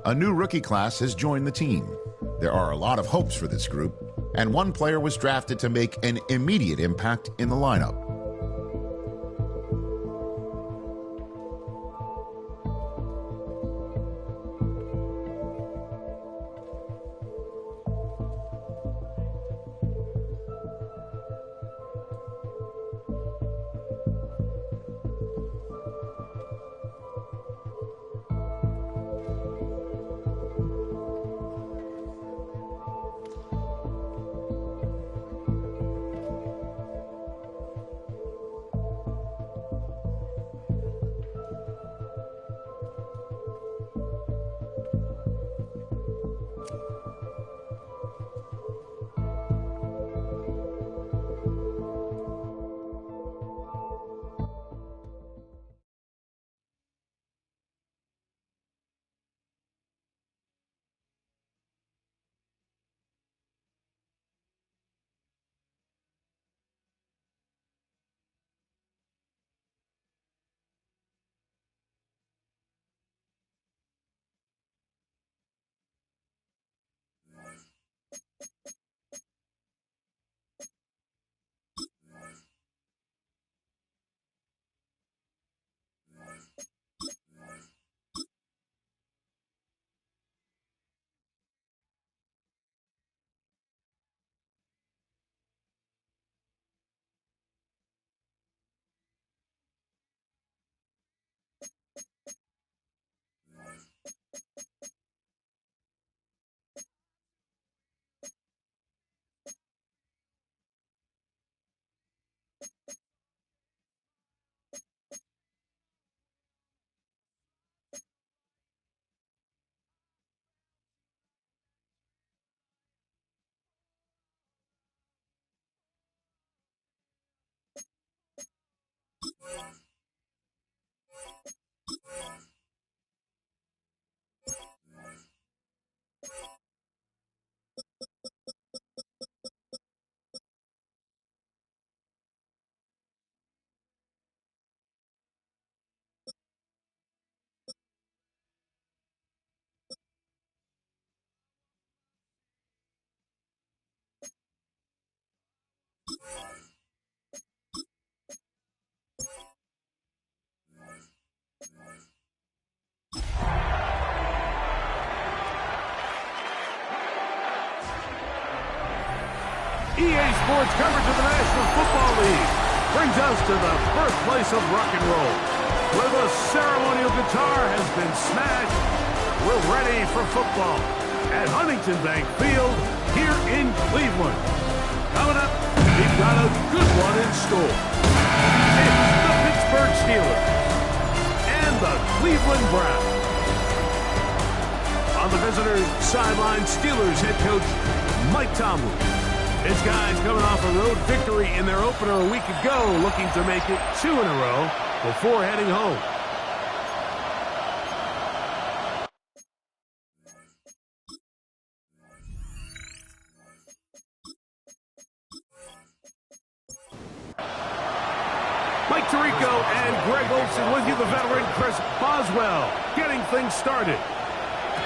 A new rookie class has joined the team. There are a lot of hopes for this group, and one player was drafted to make an immediate impact in the lineup. EA Sports coverage of the National Football League brings us to the birthplace of rock and roll, where the ceremonial guitar has been smashed. We're ready for football at Huntington Bank Field here in Cleveland. Coming up, we've got a good one in store. It's the Pittsburgh Steelers and the Cleveland Browns. On the visitors' sideline, Steelers head coach Mike Tomlin. His guys coming off a road victory in their opener a week ago, looking to make it 2 in a row before heading home. Mike Tirico and Greg Olson with you, the veteran Chris Boswell, getting things started.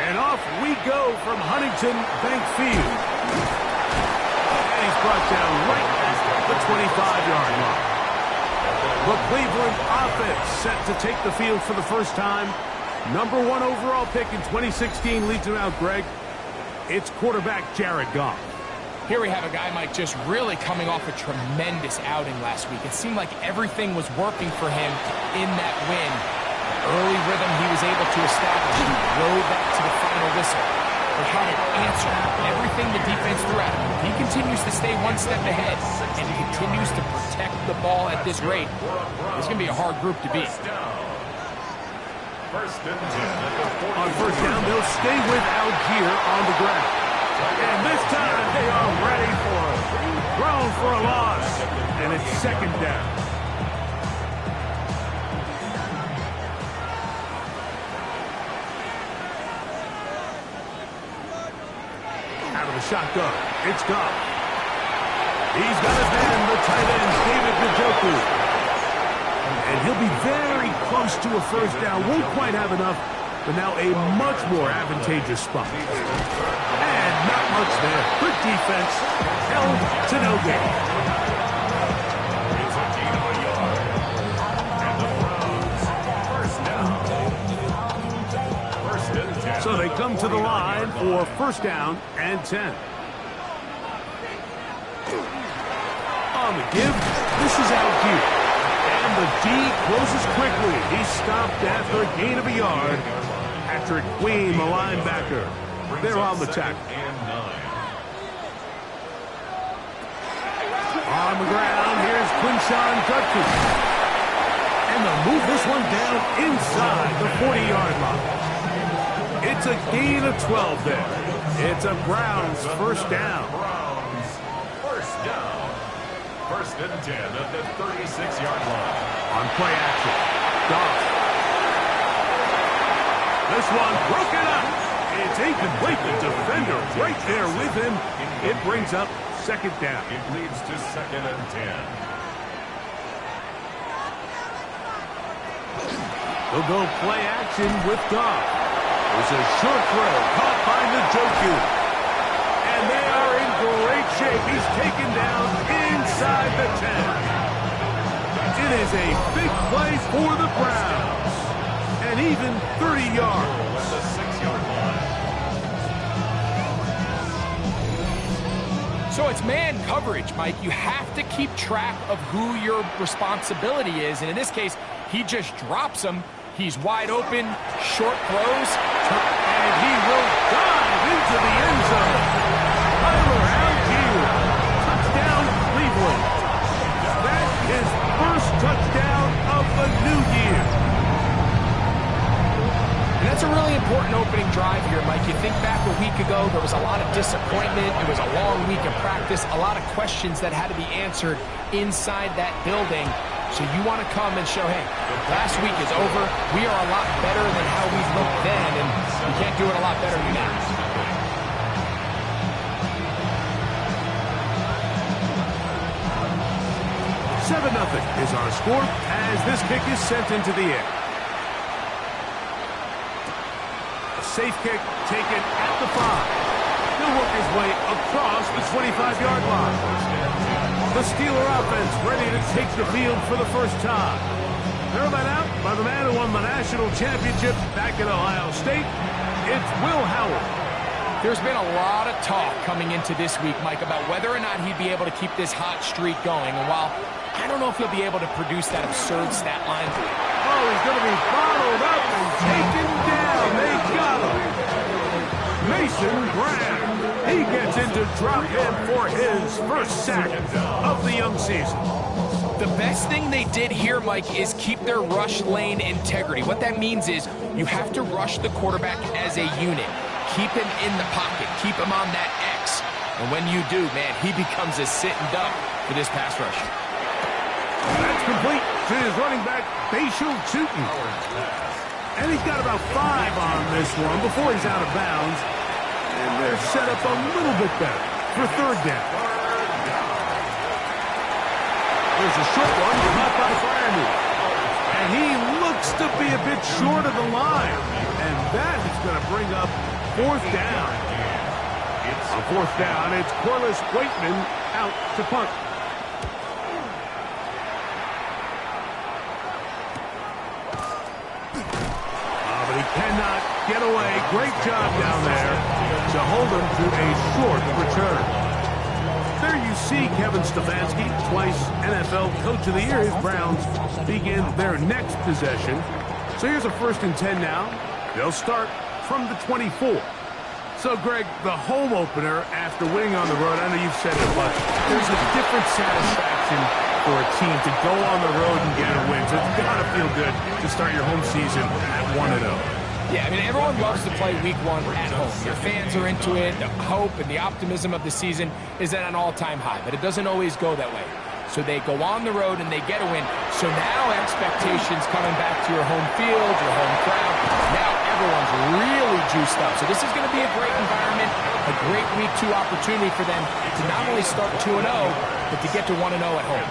And off we go from Huntington Bank Field. Brought down right at the 25-yard line. The Cleveland offense set to take the field for the first time. #1 overall pick in 2016 leads him out, Greg. It's quarterback Jared Goff. Here we have a guy, Mike, just really coming off a tremendous outing last week. It seemed like everything was working for him in that win. Early rhythm he was able to establish. He rode that to the final whistle. But how to answer everything the defense threw at him. He continues to stay one step ahead and continues to protect the ball at this rate. It's going to be a hard group to beat. On first down, they'll stay with Algier on the ground. And this time they are ready for it. Thrown for a loss. And it's second down. Shotgun. It's Goff. He's got his man, the tight end, David Njoku. And he'll be very close to a first down. Won't quite have enough, but now a much more advantageous spot. And not much there. Good defense. Held to no gain. So they come to the line for first down and 10. On the give, this is out here. And the D closes quickly. He's stopped after a gain of a yard. Patrick Queen, the linebacker. They're on the tackle. On the ground, here's Quinshawn Judkins. And they'll move this one down inside the 40-yard line. It's a gain of 12 there. It's a Browns first down. First and 10 at the 36-yard line. On play action. Goff. This one broken up. It's incomplete. The defender right there with him. It brings up second down. It leads to second and 10. They'll go play action with Goff. There's a short throw caught by Njoku. And they are in great shape. He's taken down inside the 10. It is a big play for the Browns. And even 30 yards. The 6-yard line. So it's man coverage, Mike. You have to keep track of who your responsibility is. And in this case, he just drops him. He's wide open, short throws, and he will dive into the end zone. Tyler Algier, touchdown Cleveland. That is first touchdown of the new year. And that's a really important opening drive here, Mike. You think back a week ago, there was a lot of disappointment. It was a long week of practice, a lot of questions that had to be answered inside that building. So you want to come and show, hey, last week is over. We are a lot better than how we looked then, and we can't do it a lot better than that. 7-0 is our score as this kick is sent into the air. A safe kick taken at the 5. He'll work his way across the 25-yard line. The Steeler offense ready to take the field for the first time. They're led out by the man who won the national championship back at Ohio State. It's Will Howard. There's been a lot of talk coming into this week, Mike, about whether or not he'd be able to keep this hot streak going. And while I don't know if he'll be able to produce that absurd stat line. Oh, he's going to be followed up and taken down. They got him. Mason Graham. He gets into drop him for his first sack of the young season. The best thing they did here, Mike, is keep their rush lane integrity. What that means is you have to rush the quarterback as a unit. Keep him in the pocket. Keep him on that X. And when you do, man, he becomes a sitting duck for this pass rush. That's complete to his running back, Bashal Tutin. And he's got about 5 on this one before he's out of bounds. And they're set up a little bit better for third down. There's a short one caught by Fryermuth. And he looks to be a bit short of the line. And that is going to bring up fourth down. On fourth down, it's Corliss Waitman out to punt. But he cannot get away. Great job down there to hold him to a short return. There you see Kevin Stefanski, twice NFL Coach of the Year. His Browns begin their next possession. So here's a 1st and 10 now. They'll start from the 24. So, Greg, the home opener after winning on the road, I know you've said it, but there's a different satisfaction for a team to go on the road and get a win. So it's got to feel good to start your home season at 1-0. Yeah, I mean, everyone loves to play week 1 at home. Your fans are into it. The hope and the optimism of the season is at an all-time high, but it doesn't always go that way. So they go on the road and they get a win. So now expectations coming back to your home field, your home crowd. Now everyone's really juiced up. So this is going to be a great environment, a great week 2 opportunity for them to not only start 2-0, but to get to 1-0 at home.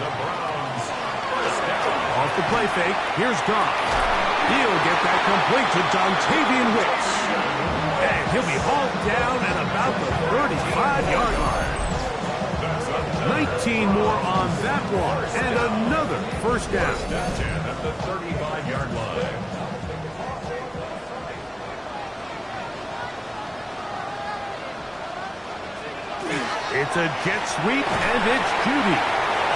Off the play fake, here's Goff. He'll get get that complete to Dontavian Wicks. And he'll be hauled down at about the 35-yard line. 19 more on that one, and another first down. First and 10 at the 35-yard line. It's a jet sweep, and it's Judy.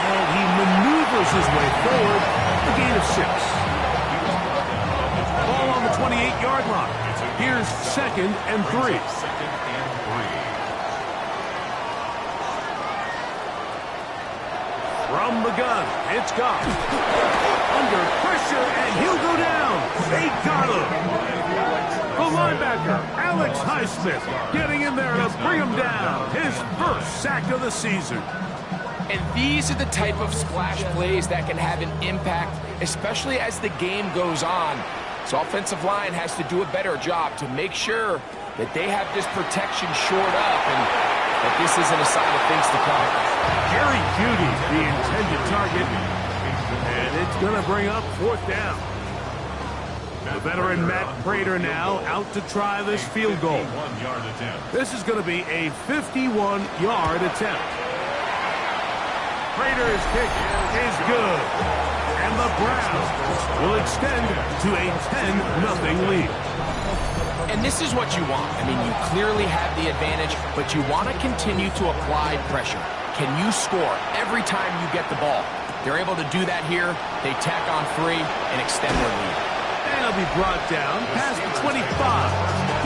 And he maneuvers his way forward, a gain of 6. Ball on the 28-yard line. Here's 2nd and 3. From the gun, it's Goff. Under pressure, and he'll go down. They got him. The linebacker, Alex Highsmith, getting in there to bring him down. His first sack of the season. And these are the type of splash plays that can have an impact, especially as the game goes on. So offensive line has to do a better job to make sure that they have this protection shored up and that this isn't a sign of things to come. Jerry Jeudy, the intended target, and it's going to bring up 4th down. The veteran Matt Prater now out to try this field goal. This is going to be a 51-yard attempt. Prater's kick is good. And the Browns will extend to a 10-0 lead. And this is what you want. I mean, you clearly have the advantage, but you want to continue to apply pressure. Can you score every time you get the ball? They're able to do that here. They tack on 3 and extend their lead. And he'll be brought down past the 25.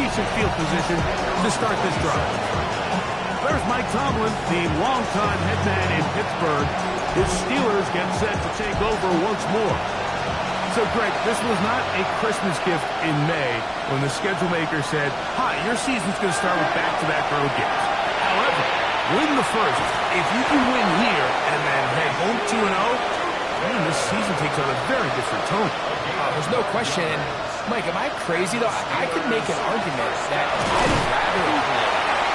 Decent field position to start this drive. There's Mike Tomlin, the longtime head man in Pittsburgh. His Steelers get set to take over once more. So, Greg, this was not a Christmas gift in May when the schedule maker said, hi, your season's going to start with back-to-back road games. However, win the first. If you can win here and then head home 2-0, man, this season takes on a very different tone. There's no question. And, Mike, am I crazy, though? I could make an argument that I'd rather play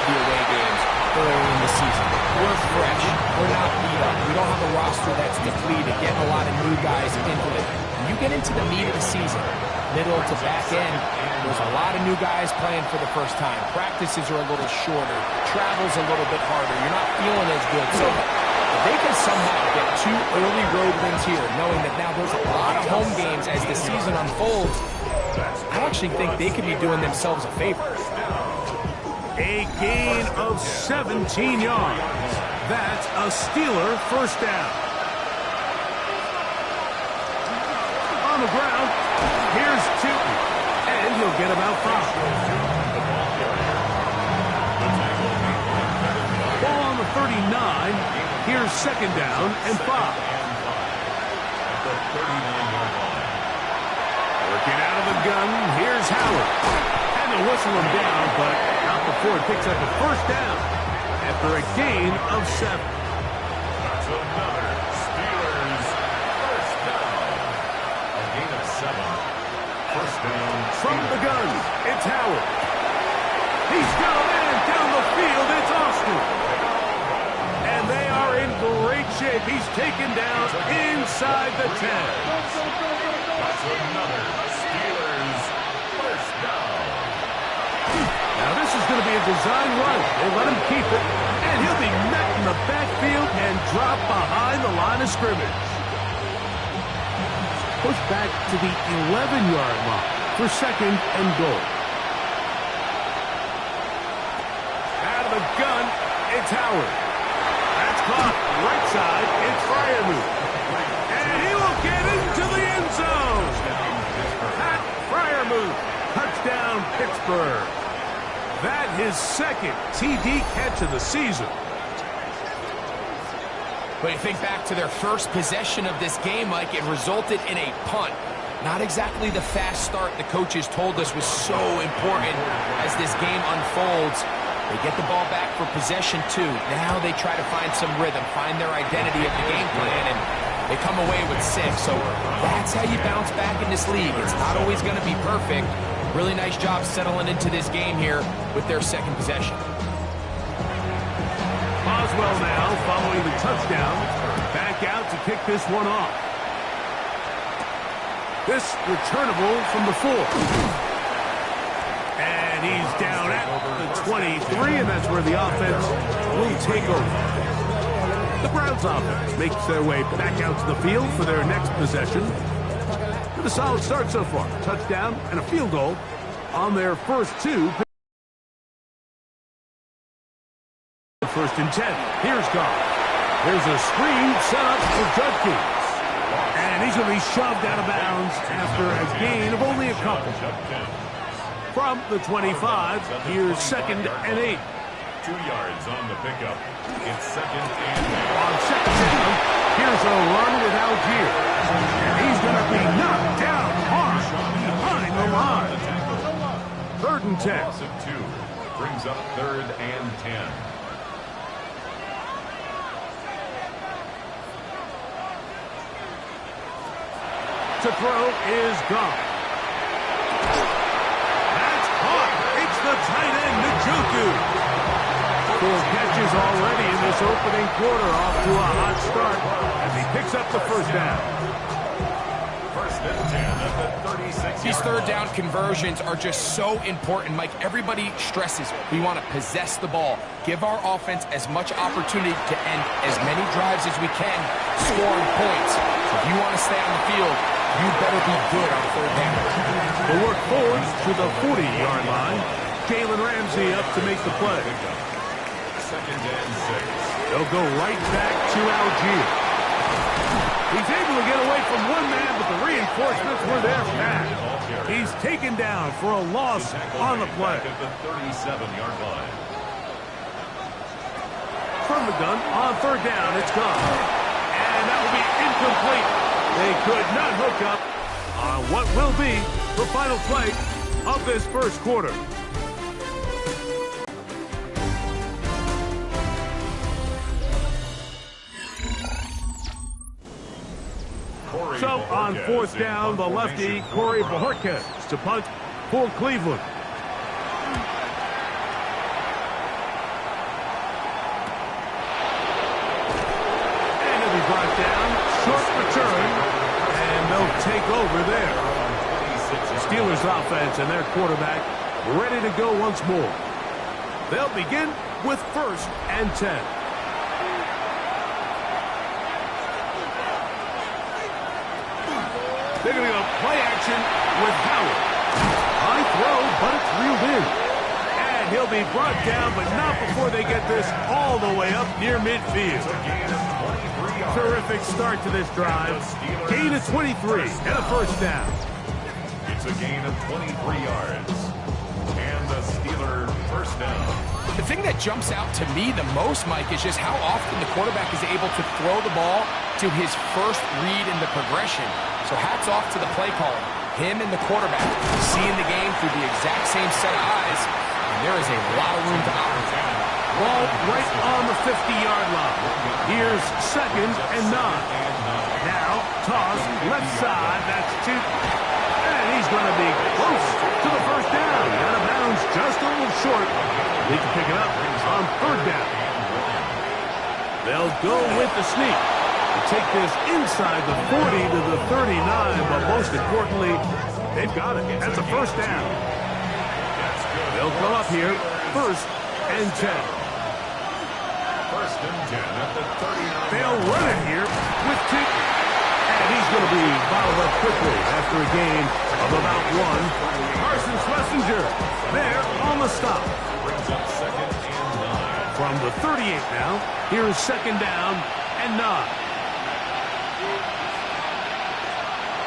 the away games early in the season. We're fresh. We're not beat up. We don't have a roster that's depleted, getting a lot of new guys into it. When you get into the meat of the season, middle to back end, there's a lot of new guys playing for the first time. Practices are a little shorter. Travel's a little bit harder. You're not feeling as good. So if they can somehow get 2 early road wins here, knowing that now there's a lot of home games as the season unfolds, I actually think they could be doing themselves a favor. A gain of 17 yards. That's a Steeler first down. On the ground, here's Tootin, and he'll get about 5. Ball on the 39. Here's 2nd down and 5. Working out of the gun, here's Howard. And they'll whistle him down, but not before it picks up a first down after a gain of 7. That's another Steelers first down. A gain of 7. First down. From the gun, it's Howard. He's got a man down the field. It's Austin. And they are in great shape. He's taken down inside the 10. That's another Steelers first down. Now this is going to be a design run. They let him keep it. And he'll be met in the backfield and dropped behind the line of scrimmage. Pushed back to the 11-yard line for 2nd and goal. Out of the gun, it's Howard. That's caught right side. It's Freiermuth. And he will get into the end zone. Pat Freiermuth. Touchdown, Pittsburgh. That his 2nd TD catch of the season. But you think back to their first possession of this game, Mike, it resulted in a punt. Not exactly the fast start the coaches told us was so important as this game unfolds. They get the ball back for possession 2. Now they try to find some rhythm, find their identity of the game plan, and they come away with 6. So that's how you bounce back in this league. It's not always going to be perfect. Really nice job settling into this game here with their 2nd possession. Boswell now following the touchdown. Back out to kick this one off. This returnable from the 4. And he's down at the 23, and that's where the offense will take over. The Browns offense makes their way back out to the field for their next possession. With a solid start so far. Touchdown and a field goal on their first 2. First and 10. Here's Goff. Here's a screen set up for Judkins. And he's going to be shoved out of bounds after a gain of only a couple. From the 25, here's 2nd and 8. 2 yards on the pickup. It's 2nd and 8. On 2nd down, here's a run with Algier. And he's going to be knocked down hard behind the line. 3rd and 10. Loss of 2 brings up 3rd and 10. To throw is gone. That's caught. It's the tight end, Njoku. 4 catches already in this opening quarter, off to a hot start as he picks up the first down. 1st and 10 at the 36. These third down conversions are just so important, Mike. Everybody stresses we want to possess the ball, give our offense as much opportunity to end as many drives as we can, scoring points. So if you want to stay on the field, you better be good on 3rd down. The work forward to the 40-yard line. Jalen Ramsey up to make the play. 2nd and 6. They'll go right back to Algier. He's able to get away from one man, but the reinforcements were there fast. He's taken down for a loss on the play. At the 37-yard line. From the gun, on 3rd down, it's gone. And that will be incomplete. They could not hook up on what will be the final play of this first quarter. So on 4th down, the lefty, Corey Bojorquez to punt for Cleveland. And he'll be brought down. Short return, and they'll take over there. Steelers offense and their quarterback ready to go once more. They'll begin with 1st and 10. They're going to go play action with Howard. High throw, but it's reeled in. And he'll be brought down, but not before they get this all the way up near midfield. Terrific start to this drive. Gain of 23 and a first down. It's a gain of 23 yards. And the Steeler first down. The thing that jumps out to me the most, Mike, is just how often the quarterback is able to throw the ball to his first read in the progression. So hats off to the play caller. Him and the quarterback seeing the game through the exact same set of eyes. And there is a lot of room to operate. Ball right on the 50-yard line. Here's 2nd and 9. Now, toss left side. That's 2. And he's going to be close to the first down. Out of bounds just a little short. They can pick it up on 3rd down. They'll go with the sneak. Take this inside the 40 to the 39, but most importantly, they've got it. That's a first down. They'll come up here, 1st and 10. 1st and 10 at the 39. They'll run it here with 2. And he's going to be bottled up quickly after a gain of about 1. Carson Schlesinger there on the stop. Brings up 2nd and 9. From the 38 now, here's 2nd down and 9.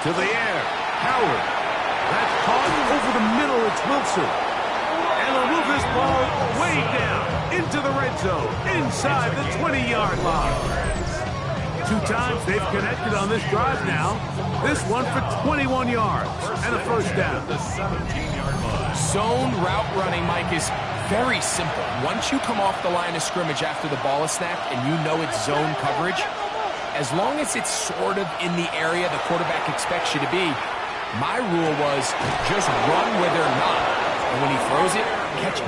To the air, Howard. That's caught over the middle. It's Wilson. And they'll move this ball way down into the red zone, inside the 20-yard line. 2 times they've connected on this drive now. This one for 21 yards and a first down. The 17-yard line. Zone route running, Mike, is very simple. Once you come off the line of scrimmage after the ball is snapped and you know it's zone coverage, as long as it's sort of in the area the quarterback expects you to be, my rule was just run where they're not. And when he throws it, catch it.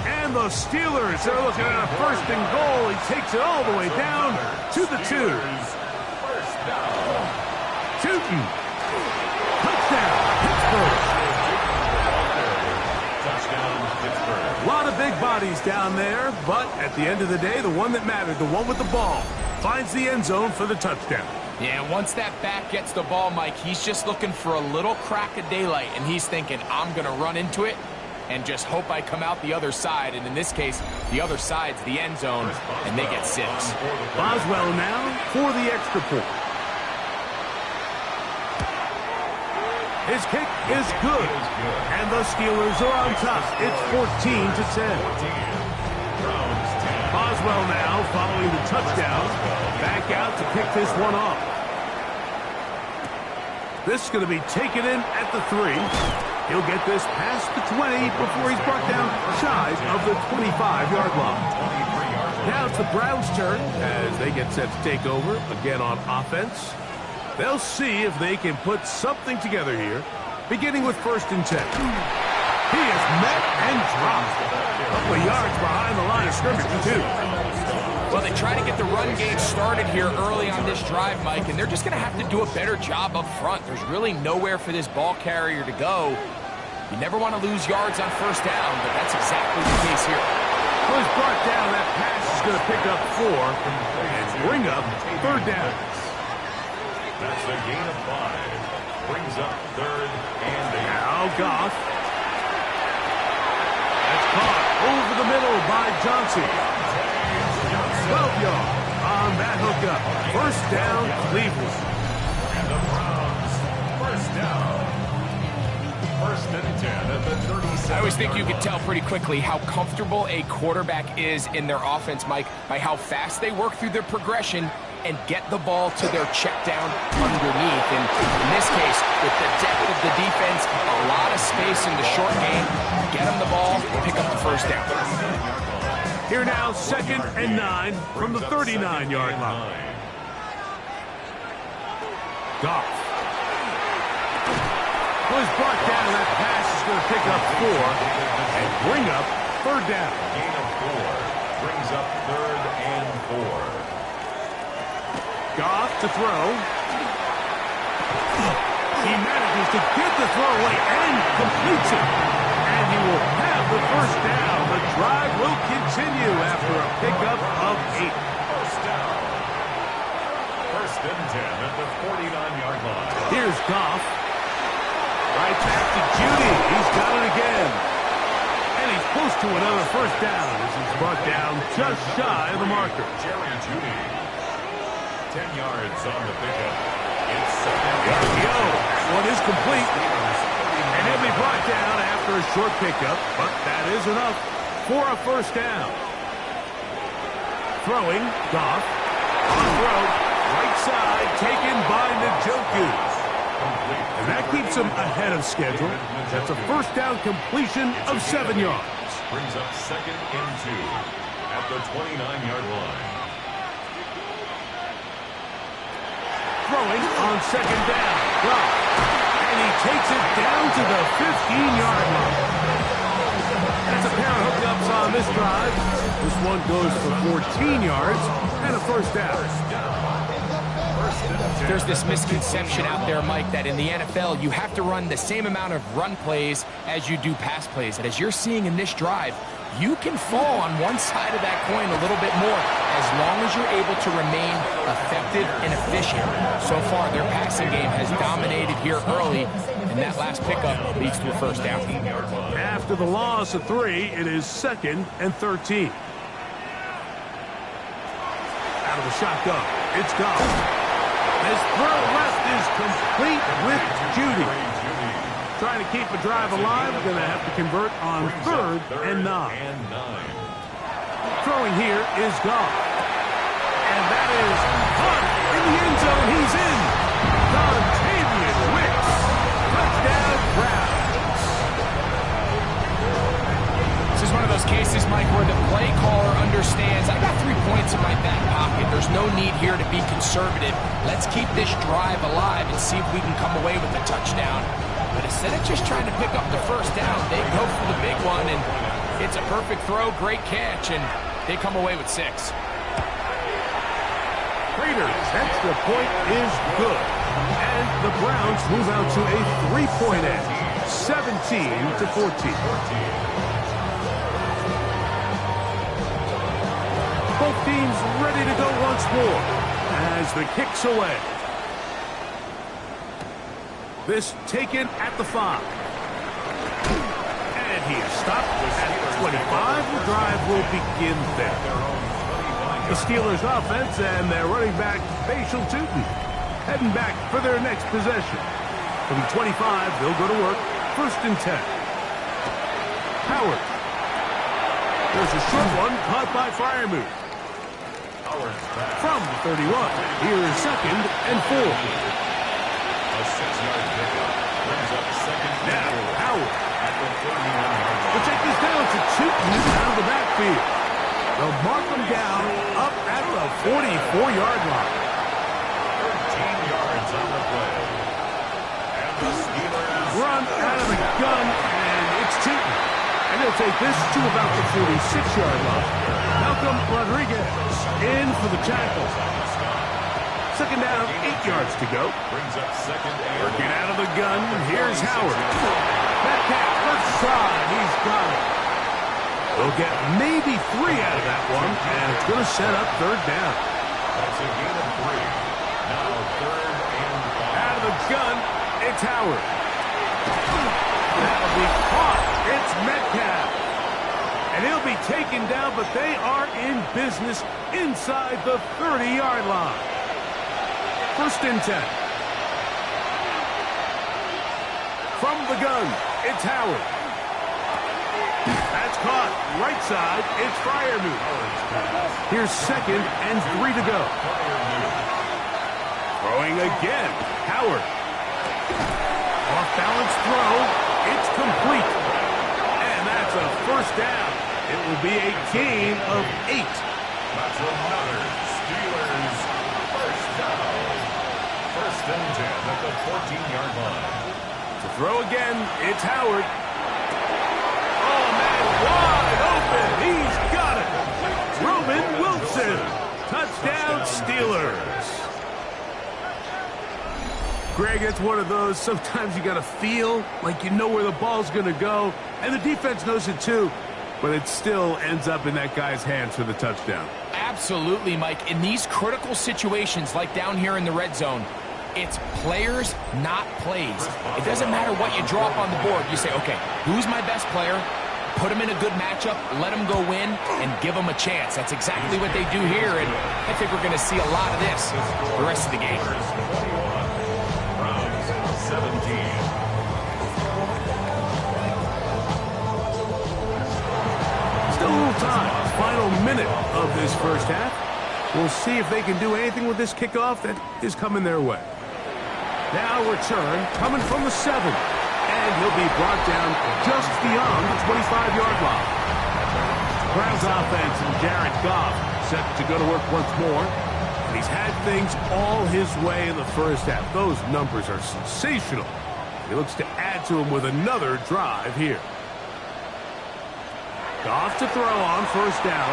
And the Steelers are looking at a 1st and goal. He takes it all the way down to the 2. First down. Tootin buddies down there, but at the end of the day, the one that mattered, the one with the ball, finds the end zone for the touchdown. Yeah, once that back gets the ball, Mike, he's just looking for a little crack of daylight, and he's thinking, I'm going to run into it and just hope I come out the other side. And in this case, the other side's the end zone, and they get 6. Boswell now for the extra point. His kick is good, and the Steelers are on top. It's 14-10. Boswell now following the touchdown, back out to pick this one off. This is going to be taken in at the 3. He'll get this past the 20 before he's brought down shy of the 25-yard line. Now it's the Browns' turn as they get set to take over again on offense. They'll see if they can put something together here, beginning with 1st and 10. He is met and dropped. A couple of yards behind the line of scrimmage, too. Well, they try to get the run game started here early on this drive, Mike, and they're just going to have to do a better job up front. There's really nowhere for this ball carrier to go. You never want to lose yards on 1st down, but that's exactly the case here. Well, he's brought down. That pass is going to pick up 4 and bring up 3rd down. That's a gain of 5. Brings up 3rd and 8. Now Goff. That's caught over the middle by Johnson. 12 yards on that hookup. 1st down, Cleveland. And the Browns, 1st down. 1st and 10 at the 37. I always think you can tell pretty quickly how comfortable a quarterback is in their offense, Mike, by how fast they work through their progression and get the ball to their check down underneath. And in this case, with the depth of the defense, a lot of space in the short game, get them the ball, pick up the 1st down. Here now, 2nd and 9 from the 39-yard line. Goff. Was brought down. That pass is going to pick up 4 and bring up 3rd down. Gain of 4 brings up 3rd and 4. Goff to throw. He manages to get the throw away and completes it. And he will have the 1st down. The drive will continue after a pickup of 8. 1st down. 1st and 10 at the 49-yard line. Here's Goff. Right back to Judy. He's got it again. And he's close to another 1st down as he's brought down just shy of the marker. Jerry Judy. 10 yards on the pickup. It's 2nd. There we go. One is complete. And he'll be brought down after a short pickup, but that is enough for a 1st down. Throwing, Goff. On throw, right side, taken by Njoku. And that keeps him ahead of schedule. That's a 1st down completion of 7 yards. Brings up 2nd and 2 at the 29-yard line. Throwing on 2nd down. Goff. And he takes it down to the 15-yard line. That's a pair of hookups on this drive. This one goes for 14 yards and a 1st down. There's this misconception out there, Mike, that in the NFL, you have to run the same amount of run plays as you do pass plays. And as you're seeing in this drive, you can fall on one side of that coin a little bit more as long as you're able to remain effective and efficient. So far, their passing game has dominated here early, and that last pickup leads to a 1st down. After the loss of 3, it is 2nd and 13. Out of the shotgun, it's Goff. His throw left is complete with Judy. Trying to keep the drive alive, going to have to convert on 3rd and 9. Throwing here is Goff. And that is caught in the end zone. He's in. Dontavian Wicks. Touchdown, Browns. This is one of those cases, Mike, where the play caller understands, I got 3 points in my back pocket. There's no need here to be conservative. Let's keep this drive alive and see if we can come away with a touchdown. But instead of just trying to pick up the 1st down, they go for the big one, and it's a perfect throw, great catch, and they come away with 6. Raiders' extra point is good. And the Browns move out to a 3-point edge, 17-14. Both teams ready to go once more as the kick's away. This taken at the 5. And he is stopped at the 25. The drive will begin there. The Steelers offense and their running back, Facial Tootin, heading back for their next possession. From the 25, they'll go to work. 1st and 10. Howard. There's a short one caught by Freiermuth. From the 31, here's 2nd and 4. A 6-yard pickup brings up 2nd and 4. Now, Howard. At the 31. We'll take this down to Tootin out of the backfield. They'll mark them down up at the 44-yard line. 13 yards on the play. And the Steelers Run out of the gun, and it's Tootin. And they'll take this to about the 46-yard line. Malcolm Rodriguez in for the tackle. 2nd down, 8 yards to go. brings up 2nd and Working out of the gun, here's Howard. Metcalf, left side, he's got it. They'll get maybe 3 out of that one, and it's going to set up 3rd down. That's a gain of 3. Now 3rd and 5. Out of the gun, it's Howard. That'll be caught. It's Metcalf. And he'll be taken down, but they are in business inside the 30-yard line. 1st and 10. From the gun, it's Howard. That's caught. Right side, it's Freiermuth. Here's 2nd and 3 to go. Throwing again, Howard. Off-balance throw. It's complete. And that's a 1st down. It will be a gain of 8. That's another Steelers 1st down. 1st and 10 at the 14-yard line. To throw again, it's Howard. Oh, man, wide open. He's got it. Roman Wilson. Touchdown, Steelers. Greg, it's one of those, sometimes you got to feel like you know where the ball's going to go, and the defense knows it too, but it still ends up in that guy's hands for the touchdown. Absolutely, Mike. In these critical situations, like down here in the red zone, it's players, not plays. It doesn't matter what you draw up on the board. You say, okay, who's my best player? Put him in a good matchup, let him go win, and give him a chance. That's exactly what they do here, and I think we're going to see a lot of this the rest of the game. 17. Still a little time. Final minute of this 1st half. We'll see if they can do anything with this kickoff that is coming their way. Now return coming from the 7. And he'll be brought down just beyond the 25-yard line. Browns offense and Jared Goff set to go to work once more. And he's had things all his way in the 1st half. Those numbers are sensational. He looks to add to him with another drive here. Goff to throw on 1st down.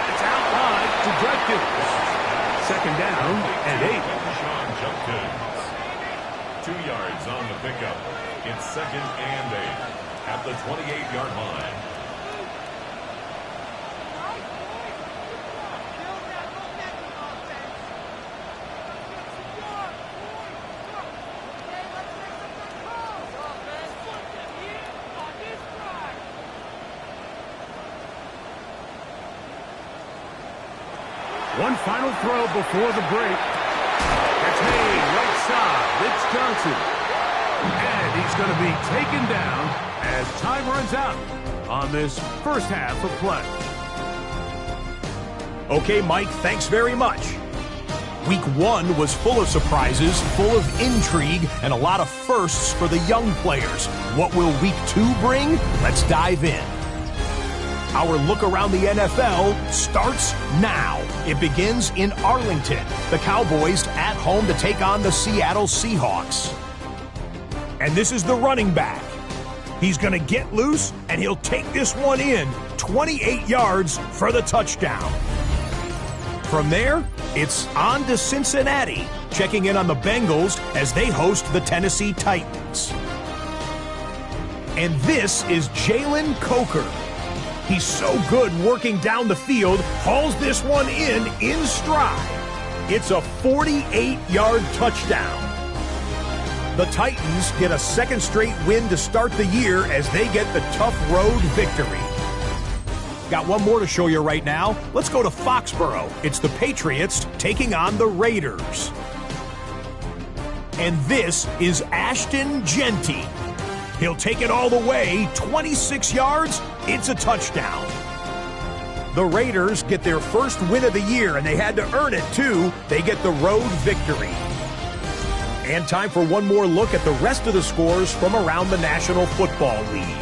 It's out wide to Judkins. 2nd down and 8. Sean Judkins. 2 yards on the pickup. It's 2nd and 8 at the 28-yard line. One final throw before the break. It's made right side. It's Johnson. And he's going to be taken down as time runs out on this 1st half of play. Okay, Mike, thanks very much. Week 1 was full of surprises, full of intrigue, and a lot of firsts for the young players. What will Week 2 bring? Let's dive in. Our look around the NFL starts now. It begins in Arlington. The Cowboys at home to take on the Seattle Seahawks. And this is the running back. He's going to get loose, and he'll take this one in 28 yards for the touchdown. From there, it's on to Cincinnati, checking in on the Bengals as they host the Tennessee Titans. And this is Jalen Coker. He's so good working down the field, hauls this one in stride. It's a 48-yard touchdown. The Titans get a second straight win to start the year as they get the tough road victory. Got one more to show you right now. Let's go to Foxborough. It's the Patriots taking on the Raiders. And this is Ashton Genty. He'll take it all the way, 26 yards, it's a touchdown. The Raiders get their first win of the year, and they had to earn it too. They get the road victory. And time for one more look at the rest of the scores from around the National Football League.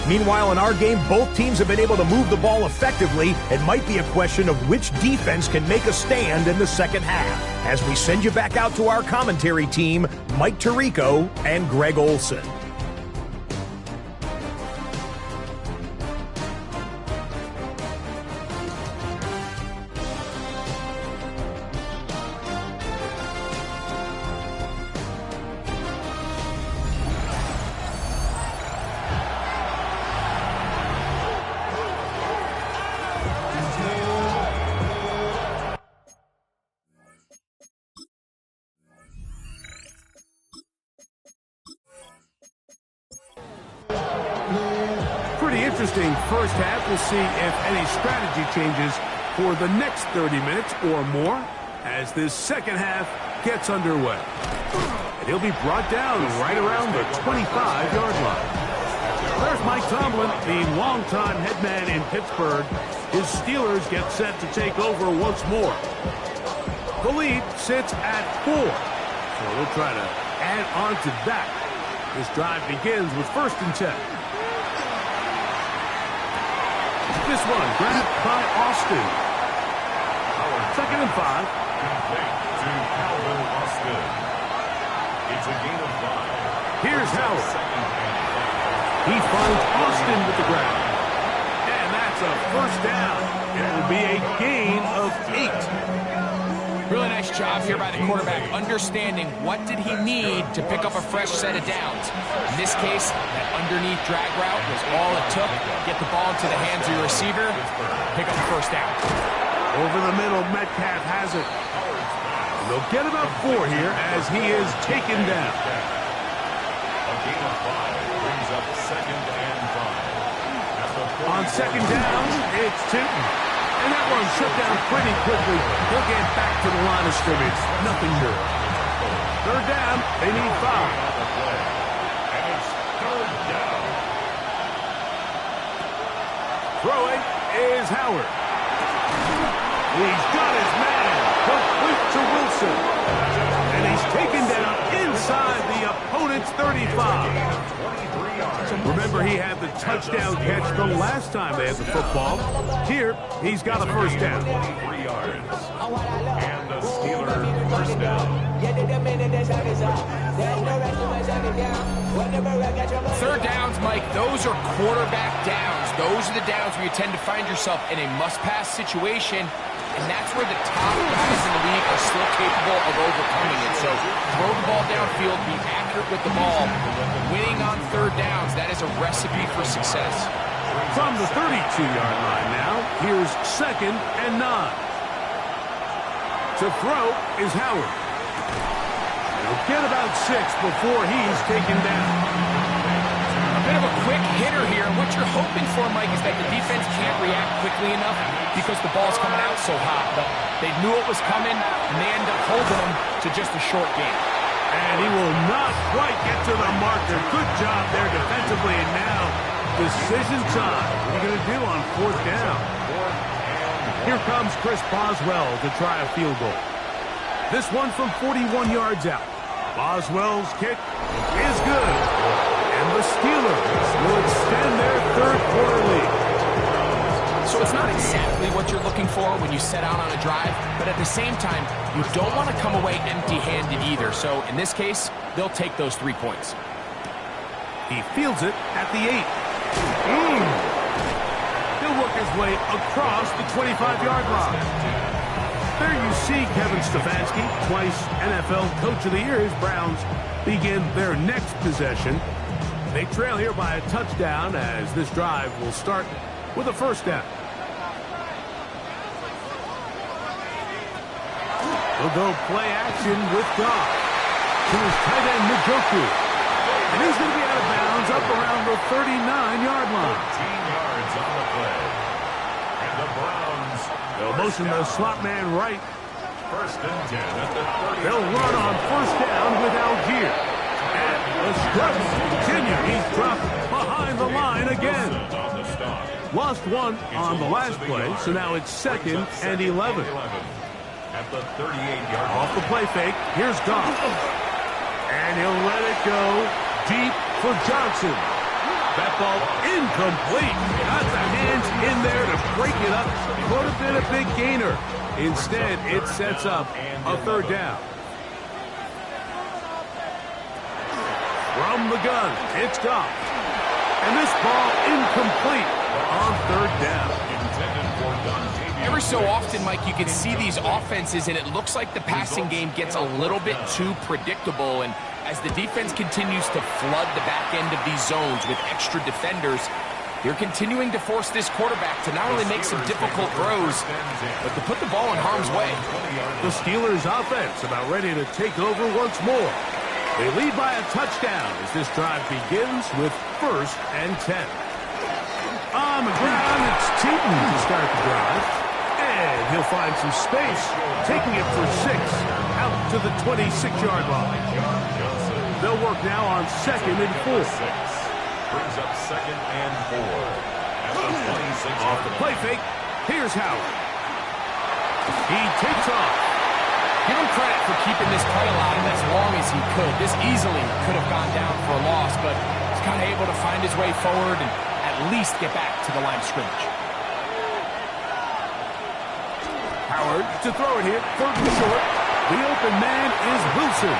Meanwhile, in our game, both teams have been able to move the ball effectively. It might be a question of which defense can make a stand in the second half. As we send you back out to our commentary team, Mike Tirico and Greg Olson. Interesting first half. We'll see if any strategy changes for the next 30 minutes or more as this second half gets underway. And he'll be brought down right around the 25-yard line. There's Mike Tomlin, the longtime head man in Pittsburgh. His Steelers get set to take over once more. The lead sits at 4. So we'll try to add on to that. This drive begins with 1st and 10. This one grabbed by Austin. 2nd and 5. To Calvin Austin. It's a gain of 5. Here's Howard. He finds Austin with the grab. And that's a first down. It will be a gain of 8. Really nice job here by the quarterback, understanding what did he need to pick up a fresh set of downs. In this case, that underneath drag route was all it took. Get the ball into the hands of your receiver, pick up the first down. Over the middle, Metcalf has it. And they'll get about 4 here as he is taken down. A gain of 5 brings up 2nd and 5. On 2nd down, it's Tinton. And that one shut down pretty quickly. He'll get back to the line of scrimmage. Nothing more. 3rd down, they need 5. And it's 3rd down. Throwing is Howard. He's got his man. Complete to Wilson. And he's taken down inside the opponent's 35. Remember, he had the touchdown catch the last time they had the football. Here, he's got a first down. 23 yards. And the Steelers first down. 3rd downs, Mike, those are quarterback downs. Those are the downs where you tend to find yourself in a must-pass situation, and that's where the top guys in the league are still capable of overcoming it. So throw the ball downfield, be accurate with the ball. Winning on 3rd downs, that is a recipe for success. From the 32-yard line now, here's 2nd and 9. To throw is Howard. He'll get about 6 before he's taken down. A bit of a quick hitter here, and what you're hoping for, Mike, is that the defense can't react quickly enough because the ball's coming out so hot. But they knew it was coming, and they end up holding them to just a short gain. And he will not quite get to the marker. Good job there defensively, and now decision time. What are you going to do on 4th down? Here comes Chris Boswell to try a field goal. This one from 41 yards out. Boswell's kick is good. And the Steelers will extend their 3rd quarter lead. So it's not exactly what you're looking for when you set out on a drive, but at the same time, you don't want to come away empty-handed either. So in this case, they'll take those 3 points. He fields it at the 8. He'll work his way across the 25-yard line. There you see Kevin Stefanski, twice NFL Coach of the Year. His Browns begin their next possession. They trail here by a touchdown as this drive will start with a first down. He'll go play action with Goff to his tight end, Njoku. And he's going to be out of bounds up around the 39-yard line. 15 yards on the play. And the Browns. They'll motion the slot man right. First and 10 at the 30. They'll run on first down with Algier. And the struggles continue. He's dropped behind the line again. On the stop. Lost one on the last play, so now it's 2nd and 11. At the 38-yard line. Off the play fake, here's Goff. And he'll let it go deep for Johnson. That ball incomplete. Got the hands in there to break it up. Could have been a big gainer. Instead, it sets up a third down. From the gun, it's Goff. And this ball incomplete on third down. Every so often, Mike, you can see these offenses, and it looks like the passing game gets a little bit too predictable. And as the defense continues to flood the back end of these zones with extra defenders, they're continuing to force this quarterback to not only make some difficult throws, but to put the ball in harm's way. The Steelers' offense about ready to take over once more. They lead by a touchdown as this drive begins with 1st and 10. On the ground, it's Teaton to start the drive. And he'll find some space, taking it for 6 out to the 26-yard line. They'll work now on 2nd and 4. Brings up 2nd and 4. At the 26. Off the play fake, here's Howard. He takes off. Give him credit for keeping this play alive as long as he could. This easily could have gone down for a loss, but he's kind of able to find his way forward and at least get back to the line of scrimmage. Howard to throw it here, 3rd and short. The open man is Wilson.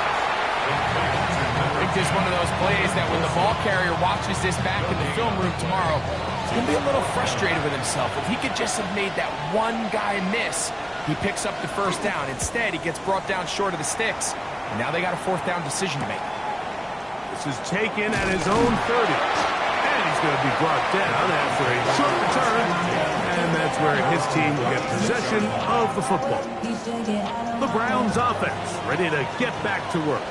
I think this is one of those plays that when the ball carrier watches this back in the film room tomorrow, he's going to be a little frustrated with himself. If he could just have made that one guy miss, he picks up the first down. Instead, he gets brought down short of the sticks, and now they got a 4th down decision to make. This is taken at his own 30. And he's going to be brought down after a short return. And that's where his team will get possession of the football. The Browns offense ready to get back to work.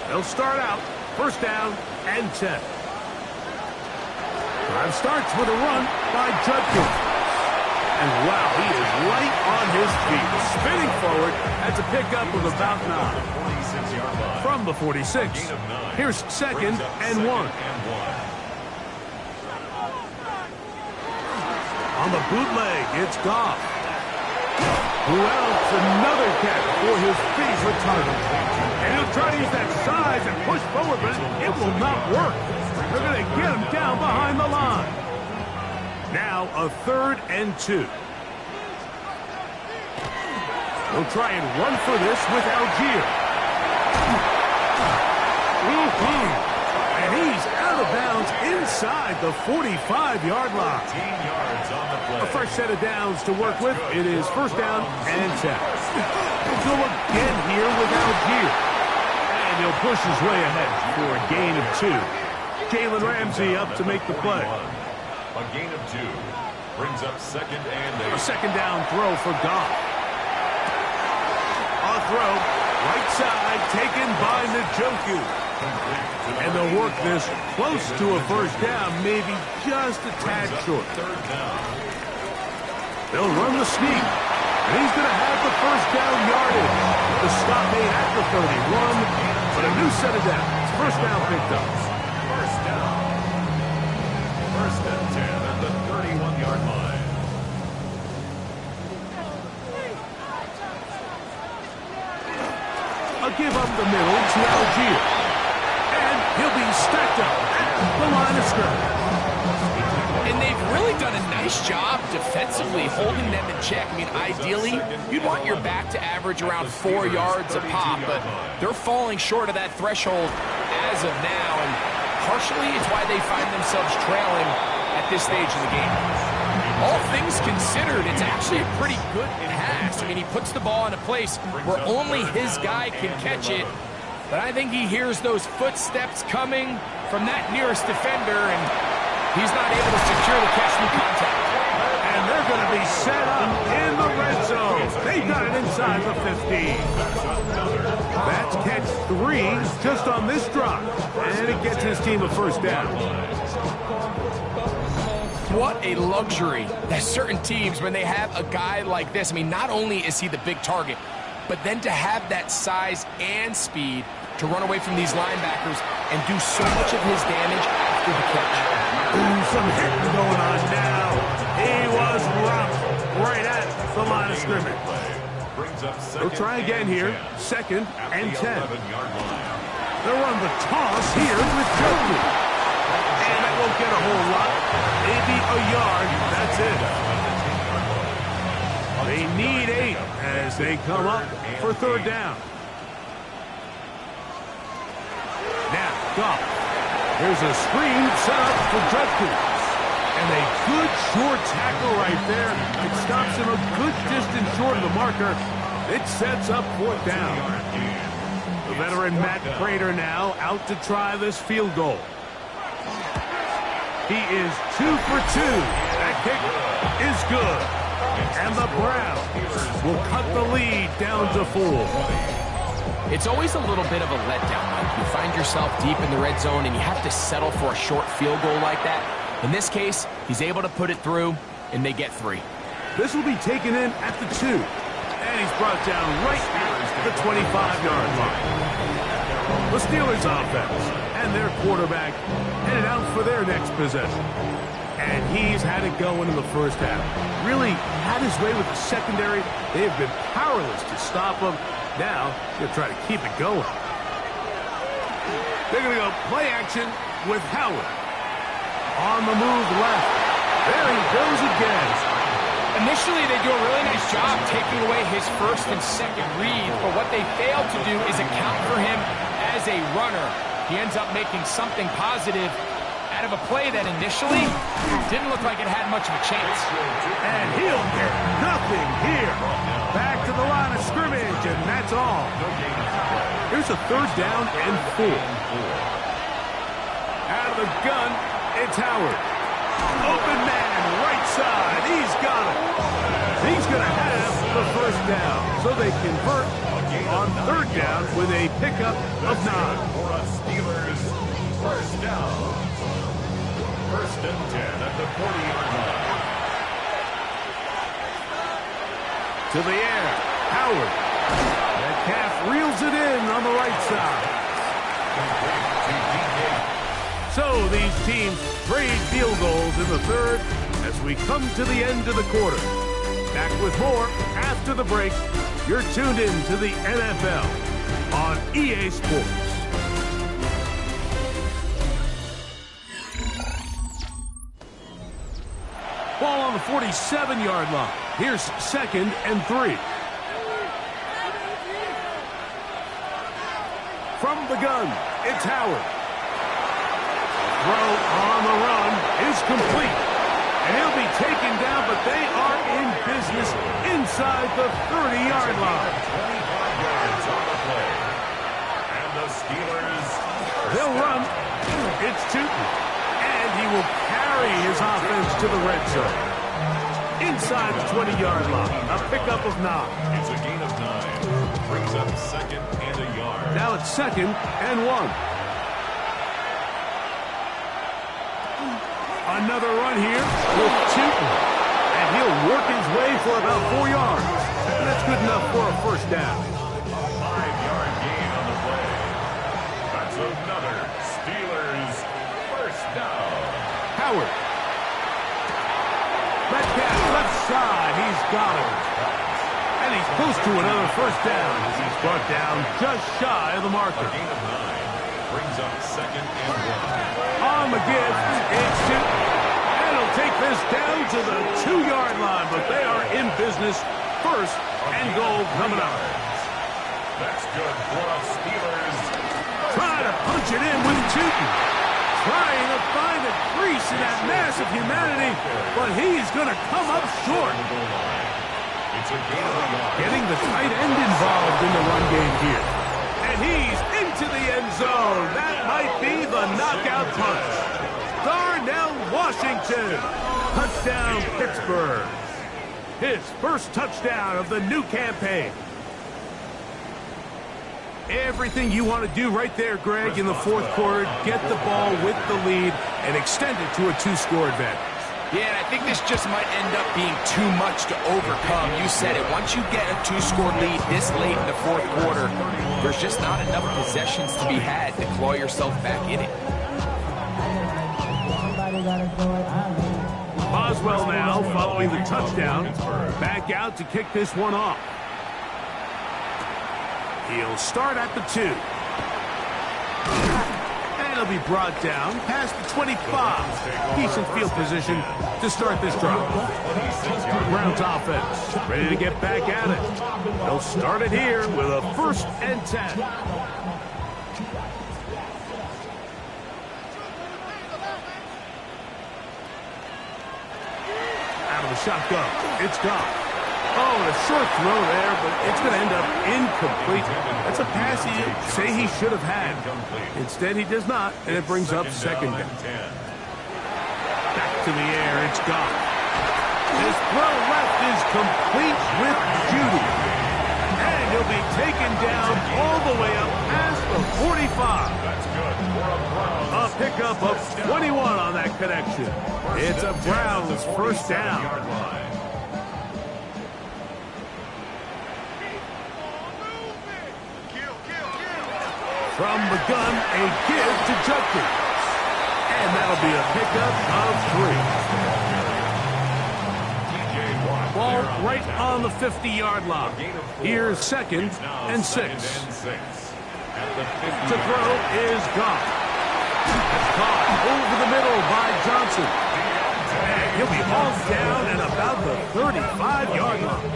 They'll start out 1st down and 10. Drive starts with a run by Judkins. And wow, he is light on his feet. Spinning forward, that's a pickup of about 9. From the 46, here's 2nd and 1. On the bootleg, it's Goff. Who else? Another catch for his favorite target. And he'll try to use that size and push forward, but it will not work. They're going to get him down behind the line. Now a 3rd and 2. We'll try and run for this with Algier. And he's out of bounds inside the 45-yard line. 15 yards on the play. A fresh set of downs to work with. It is 1st down and 10. We'll go again here with Algier. And he'll push his way ahead for a gain of 2. Jalen Ramsey up to make the play. A gain of 2 brings up 2nd and 8. A 2nd down throw for Goff. A throw, right side, taken by Njoku. And they'll work this close to a 1st down, maybe just a tad short. 3rd down. They'll run the sneak. And he's going to have the 1st down yardage. The stop made at the 31, but a new set of downs. 1st down picked up. 1st down. 1st and 10 at the 31-yard line. A give up the middle to Algier. And he'll be stacked up at the line of scrimmage. And they've really done a nice job defensively holding them in check. I mean, ideally, you'd want your back to average around 4 yards a pop, but they're falling short of that threshold as of now, and partially it's why they find themselves trailing at this stage of the game. All things considered, it's actually a pretty good pass. I mean, he puts the ball in a place where only his guy can catch it, But I think he hears those footsteps coming from that nearest defender, and he's not able to secure the catch through contact. And they're going to be set up in the red zone. They got it inside the 15. That's catch 3 just on this drive. And it gets his team a first down. What a luxury that certain teams, when they have a guy like this, I mean, not only is he the big target, but then to have that size and speed to run away from these linebackers and do so much of his damage after the catch. Ooh, some hitting going on now. He was rough right at the line of scrimmage. They'll try again here. 2nd and 10. They'll run the toss here with Joku. And that won't get a whole lot. Maybe a yard. That's it. They need 8 as they come up for 3rd down. Now, Goff. Here's a screen set up for Joku. And a good short tackle right there. It stops him a good distance short of the marker. It sets up 4th down. The veteran Matt Prater now out to try this field goal. He is 2 for 2. That kick is good. And the Browns will cut the lead down to 4. It's always a little bit of a letdown, Mike. You find yourself deep in the red zone and you have to settle for a short field goal like that. In this case, he's able to put it through, and they get 3. This will be taken in at the 2. And he's brought down right at the 25-yard line. The Steelers offense and their quarterback headed out for their next possession. And he's had it going in the first half. Really had his way with the secondary. They have been powerless to stop him. Now, he'll try to keep it going. They're going to go play action with Howard. On the move left. There he goes again. Initially, they do a really nice job taking away his first and second read, but what they fail to do is account for him as a runner. He ends up making something positive out of a play that initially didn't look like it had much of a chance. And he'll get nothing here. Back to the line of scrimmage, and that's all. Here's a 3rd down and 4. Out of the gun, it's Howard. Open man, right side. He's got it. He's going to have the first down. So they convert on 3rd down with a pickup of 9. For a Steelers first down. 1st and 10 at the 40-yard line. To the air, Howard. Metcalf reels it in on the right side. So these teams trade field goals in the 3rd as we come to the end of the quarter. Back with more after the break. You're tuned in to the NFL on EA Sports. Ball on the 47-yard line. Here's 2nd and 3. From the gun, it's Howard. Throw on the run is complete. And he'll be taken down, but they are in business inside the 30-yard line. 25 yards on the play. And the Steelers. They'll run. It's Tootin. And he will carry his offense to the red zone. Inside the 20-yard line. A pickup of 9. It's a gain of 9. Brings up 2nd and a yard. Now it's 2nd and 1. Another run here with Tootin. And he'll work his way for about 4 yards. And that's good enough for a first down. 5-yard gain on the play. That's another Steelers first down. Howard. Metcalf left side. He's got him. And he's close to another first down as he's brought down just shy of the marker. A gain of 9 brings up 2nd and 1. On the give, it's Tootin. And he'll take this down to the 2-yard line, but they are in business. 1st and goal coming up. That's good for the Steelers. Try to punch it in with Tootin. Trying to find a crease in that mass of humanity, but he's going to come up short. It's a gain of a yard. Getting the tight end involved in the run game here. And And he's into the end zone. That might be the knockout punch. Darnell Washington. Touchdown, Pittsburgh. His first touchdown of the new campaign. Everything you want to do right there, Greg, in the fourth quarter. Get the ball with the lead and extend it to a 2-score advantage. Yeah, and I think this just might end up being too much to overcome. You said it. Once you get a 2-score lead this late in the fourth quarter, there's just not enough possessions to be had to claw yourself back in it. Boswell now following the touchdown. Back out to kick this one off. He'll start at the 2. And he'll be brought down past the 25. Decent field position to start this drive. Browns offense ready to get back at it. They'll start it here with a 1st and 10. Out of the shotgun. It's gone. Oh, and a short throw there, but it's going to end up incomplete. That's a pass he'd say he should have had. Instead, he does not, and it brings up 2nd down. Back to the air, it's gone. His throw left is complete with Judy. And he'll be taken down all the way up past the 45. A pickup of 21 on that connection. It's a Browns 1st down. From the gun, a give to Judkins. And that'll be a pickup of 3. Ball right on the 50-yard line. Here's 2nd and 6. To throw is gone. It's caught over the middle by Johnson. And he'll be hauled down at about the 35-yard line.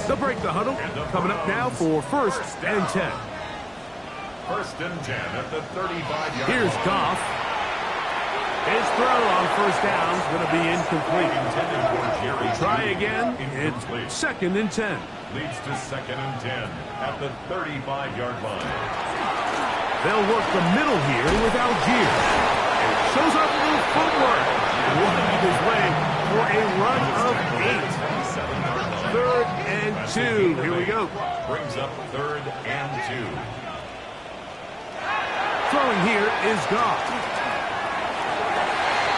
They'll break the huddle. Coming up now for 1st and 10. 1st and 10 at the 35-yard line. Here's Goff. His throw on 1st down is going to be incomplete. Try again. It's 2nd and 10. Leads to 2nd and 10 at the 35-yard line. They'll work the middle here with Algier. And shows up a little footwork. Walking his way for a run of 8. 3rd and 2. Here we go. Brings up 3rd and 2. Throwing here is Goff.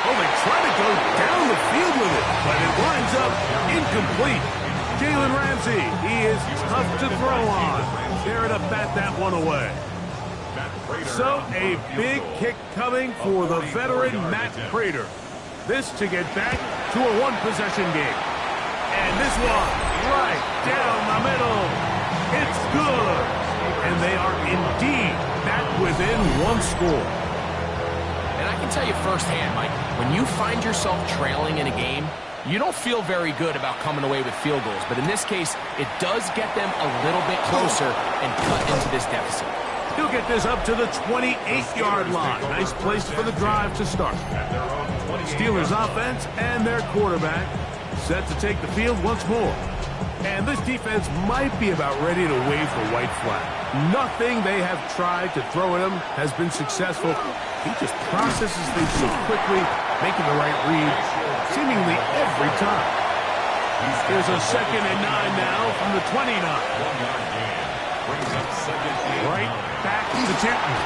Oh, they try to go down the field with it, but it winds up incomplete. Jalen Ramsey, he is tough to throw on. There to bat that one away. So a big kick coming for the veteran Matt Prater. This to get back to a 1-possession game. And this one right down the middle. It's good. And they are indeed back within 1 score. And I can tell you firsthand, Mike, when you find yourself trailing in a game, you don't feel very good about coming away with field goals. But in this case, it does get them a little bit closer and cut into this deficit. He'll get this up to the 28-yard line. Nice place for the drive to start. Steelers offense and their quarterback set to take the field once more. And this defense might be about ready to wave the white flag. Nothing they have tried to throw at him has been successful. He just processes things so quickly, making the right read seemingly every time. Here's a 2nd and 9 now from the 29. Right back to Denton.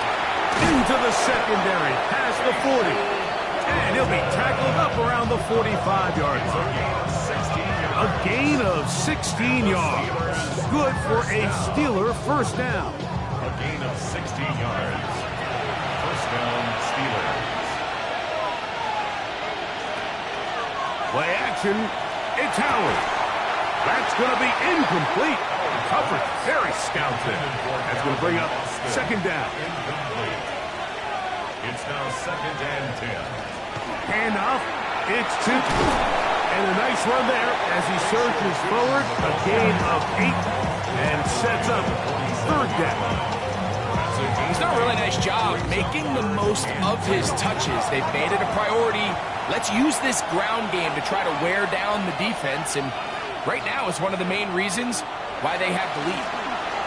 Into the secondary, past the 40. And he'll be tackled up around the 45-yard line. A gain of 16 yards. Good for a Steeler 1st down. A gain of 16 yards. 1st down, Steelers. Play action. It's Howard. That's going to be incomplete. Coverage very stout there. That's going to bring up 2nd down. Incomplete. It's now 2nd and 10. Handoff. It's 2. And a nice run there as he surges forward. A gain of 8 and sets up 3rd down. He's done a really nice job making the most of his touches. They've made it a priority. Let's use this ground game to try to wear down the defense. And right now it's one of the main reasons why they have the lead.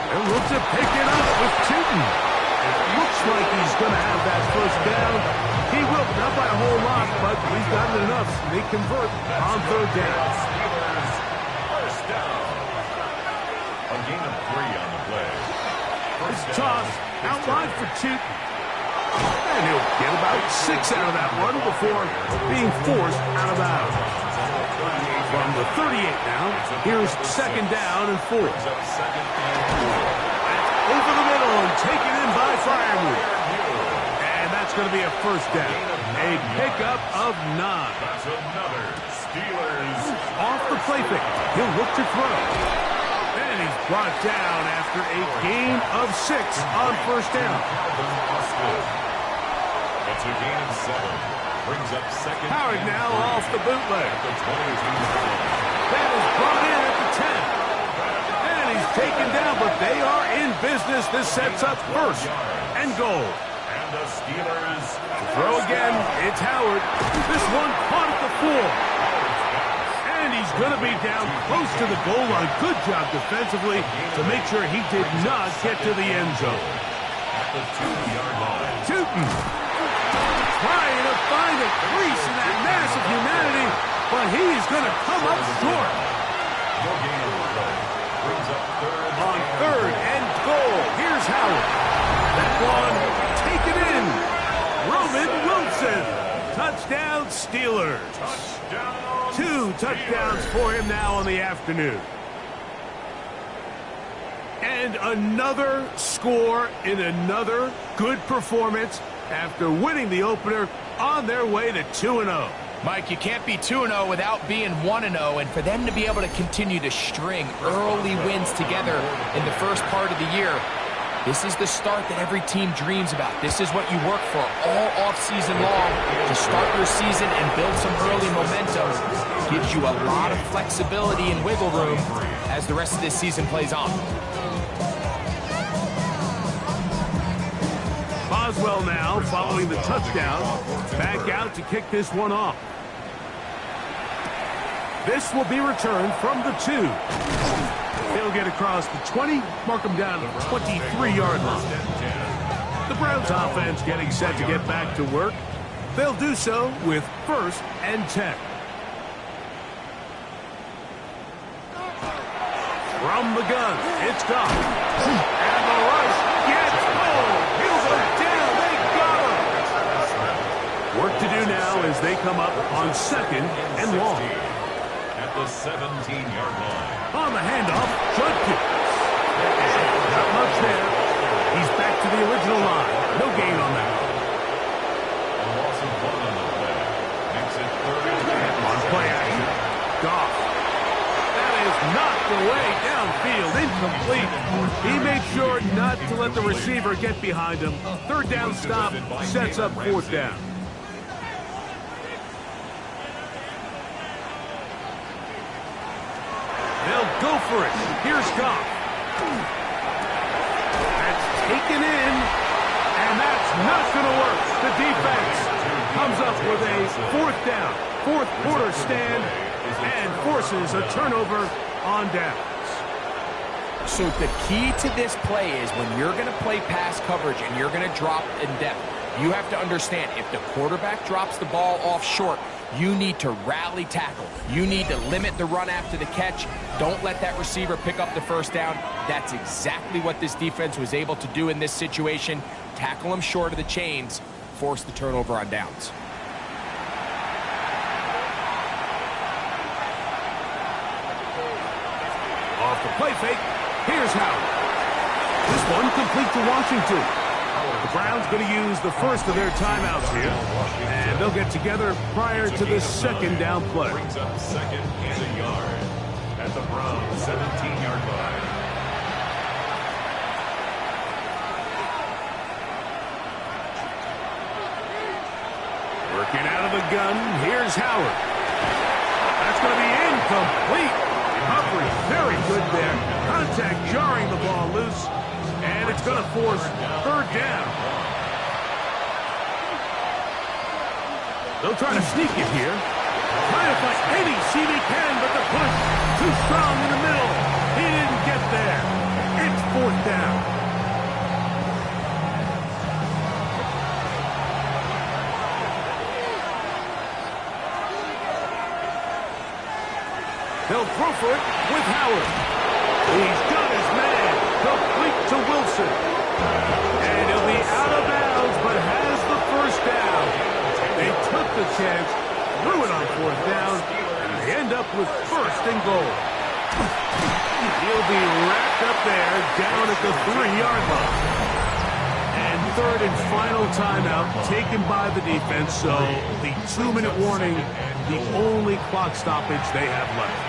And looks to pick it up with Tootin. It looks like he's going to have that first down. He will, not by a whole lot, but he's gotten enough. They convert on third down. First down. A gain of 3 on the play. This toss out wide for Tootin. And he'll get about 6 out of that one before being forced out of bounds. From the 38 now, here's second down and 4. Over the middle and taken in by Firewood. And that's going to be a first down. A pickup of 9. That's another Steelers. Off the play fake. He'll look to throw. And he's brought down after a gain of 6 on first down. It's a gain of 7. Brings up second. Howard now off the bootleg. At the 22. That is brought in at the 10. And he's taken down, but they are in business. This sets up first and goal. And the Steelers. Throw again. It's Howard. This one caught at the 4. And he's going to be down close to the goal line. Good job defensively to make sure he did not get to the end zone. At the 2-yard line. Tootin trying to find a crease in that mass of humanity, but he's going to come up short. No gain on the play. Brings up On third and goal. Here's Howard. That one taken in. Roman Wilson. Touchdown Steelers. touchdown. 2 touchdowns for him now on the afternoon. And another score in another good performance after winning the opener on their way to 2-0. Mike, you can't be 2-0 without being 1-0, and for them to be able to continue to string early wins together in the first part of the year, this is the start that every team dreams about. This is what you work for all offseason long to start your season and build some early momentum. Gives you a lot of flexibility and wiggle room as the rest of this season plays on. Boswell now, following the touchdown, back out to kick this one off. This will be returned from the 2. He'll get across the 20, mark him down at the 23-yard line. The Browns offense getting set to get back to work. They'll do so with first and 10. From the gun, it's gone. And the rush gets home. He'll go down. They got him. Work to do now as they come up on second and long. At the 17-yard line. On the handoff, Judkins. Not much there. He's back to the original line. No gain on that. A loss of 1 on the play. Makes it 3rd and On play action. Goff. That is knocked away downfield. Incomplete. He made sure not to let the receiver get behind him. Third down stop sets up fourth down. They'll go for it. Here's Goff. That's taken in, and that's not going to work. The defense comes up with a fourth down, fourth quarter stand, and forces a turnover on downs. So the key to this play is when you're going to play pass coverage and you're going to drop in depth, you have to understand if the quarterback drops the ball off short, you need to rally tackle. You need to limit the run after the catch. Don't let that receiver pick up the first down. That's exactly what this defense was able to do in this situation. Tackle him short of the chains, force the turnover on downs. Off the play fake, here's Howard. This one complete to Washington. The Browns going to use the first of their timeouts here, and they'll get together prior to the second down play. Brings up second and a yard at the Browns 17-yard line. Working out of the gun, here's Howard. That's going to be incomplete. Humphrey, very good there. Contact jarring the ball loose, and it's going to force third down. They'll try to sneak it here. Trying to find any seam he can, but the push too strong in the middle. He didn't get there. It's 4th down. He'll throw for it with Howard. He's got his man. Complete to Wilson. And he'll be out of bounds, but has the first down. They took the chance, threw it on 4th down, and they end up with 1st and goal. He'll be wrapped up there, down at the 3-yard line. And 3rd and final timeout taken by the defense, so the 2-minute warning, the only clock stoppage they have left.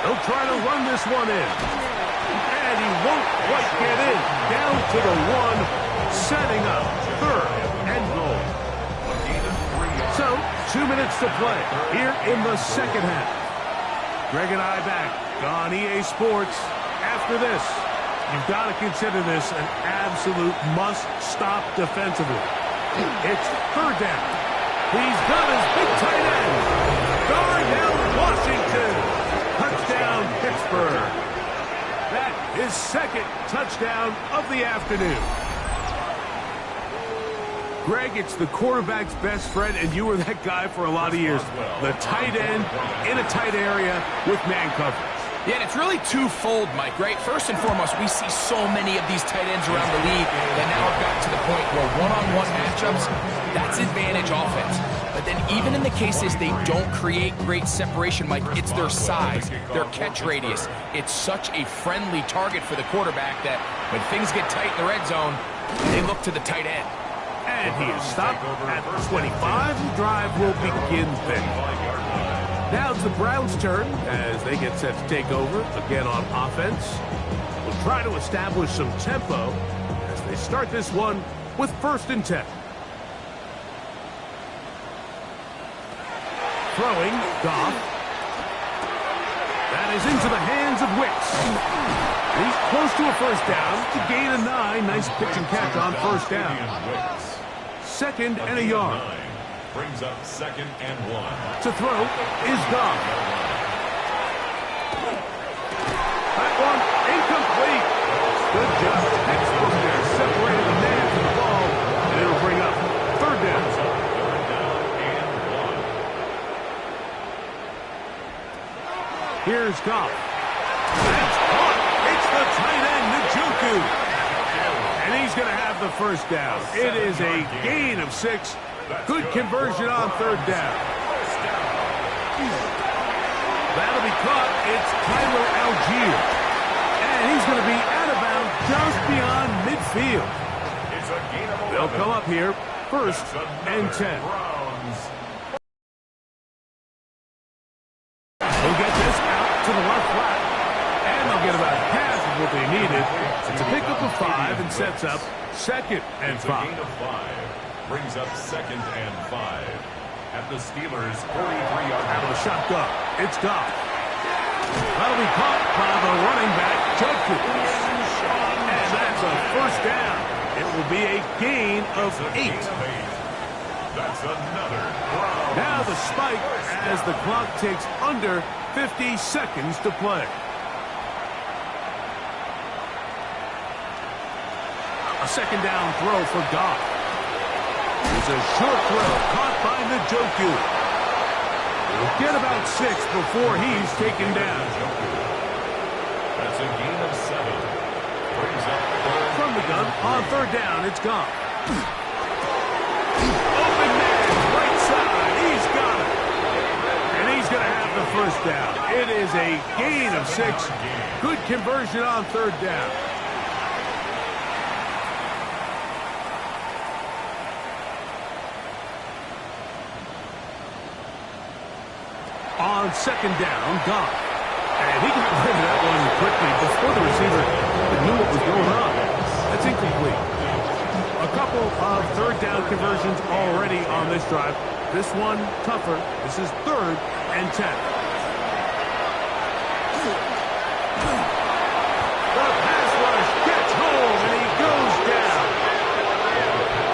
He'll try to run this one in. And he won't quite get in. Down to the 1, setting up 3rd and goal. So, 2 minutes to play here in the 2nd half. Greg and I back on EA Sports. After this, you've got to consider this an absolute must-stop defensively. It's 3rd down. He's got his big tight end. Darnell Washington. Touchdown, Pittsburgh. That is 2nd touchdown of the afternoon. Greg, it's the quarterback's best friend, and you were that guy for a lot of years. The tight end in a tight area with man coverage. Yeah, and it's really twofold, Mike, right? First and foremost, we see so many of these tight ends around the league that now have gotten to the point where one-on-one matchups, that's advantage offense. But then even in the cases they don't create great separation, Mike, it's their size, their catch radius. It's such a friendly target for the quarterback that when things get tight in the red zone, they look to the tight end. And he is stopped at 25. The drive will begin then. Now it's the Browns' turn as they get set to take over again on offense. We'll try to establish some tempo as they start this one with 1st and 10. Throwing, Goff. That is into the hands of Wicks. He's close to a 1st down. To gain a 9. Nice pitch and catch on 1st down. 2nd and a yard. Brings up 2nd and 1. To throw is Goff. That one incomplete. Good job. Textbook there. Separated the man from the ball. And it'll bring up 3rd down. Here's Goff. That's caught. It's the tight end, Njoku. And he's going to have the 1st down. It is a gain of 6. Good conversion on 3rd down. That'll be caught. It's Tyler Algier. And he's going to be out of bounds just beyond midfield. They'll come up here 1st and 10. To the left flat, and they'll get about half of what they needed. It's a pickup of 5 and sets up 2nd and 5. Gain of 5 brings up 2nd and 5 at the Steelers' 43-yard line. Out of the shotgun, it's Goff. That'll be caught by the running back, Judkins. And that's a 1st down. It will be a gain of 8. That's another. Now the spike as the clock takes under 50 seconds to play. A 2nd down throw for Goff. It's a short throw caught by Njoku. He'll get about 6 before he's taken down. That's a gain of 7. Brings up from the gun on 3rd down. It's Goff. Open man, right side. He's got it. And he's going to have the 1st down. It is a gain of 6. Good conversion on 3rd down. On 2nd down, Goff. And he got rid of that one quickly before the receiver knew what was going on. That's incomplete. A couple of 3rd down conversions already on this drive. This one tougher. This is 3rd and 10. The pass rush gets home and he goes down.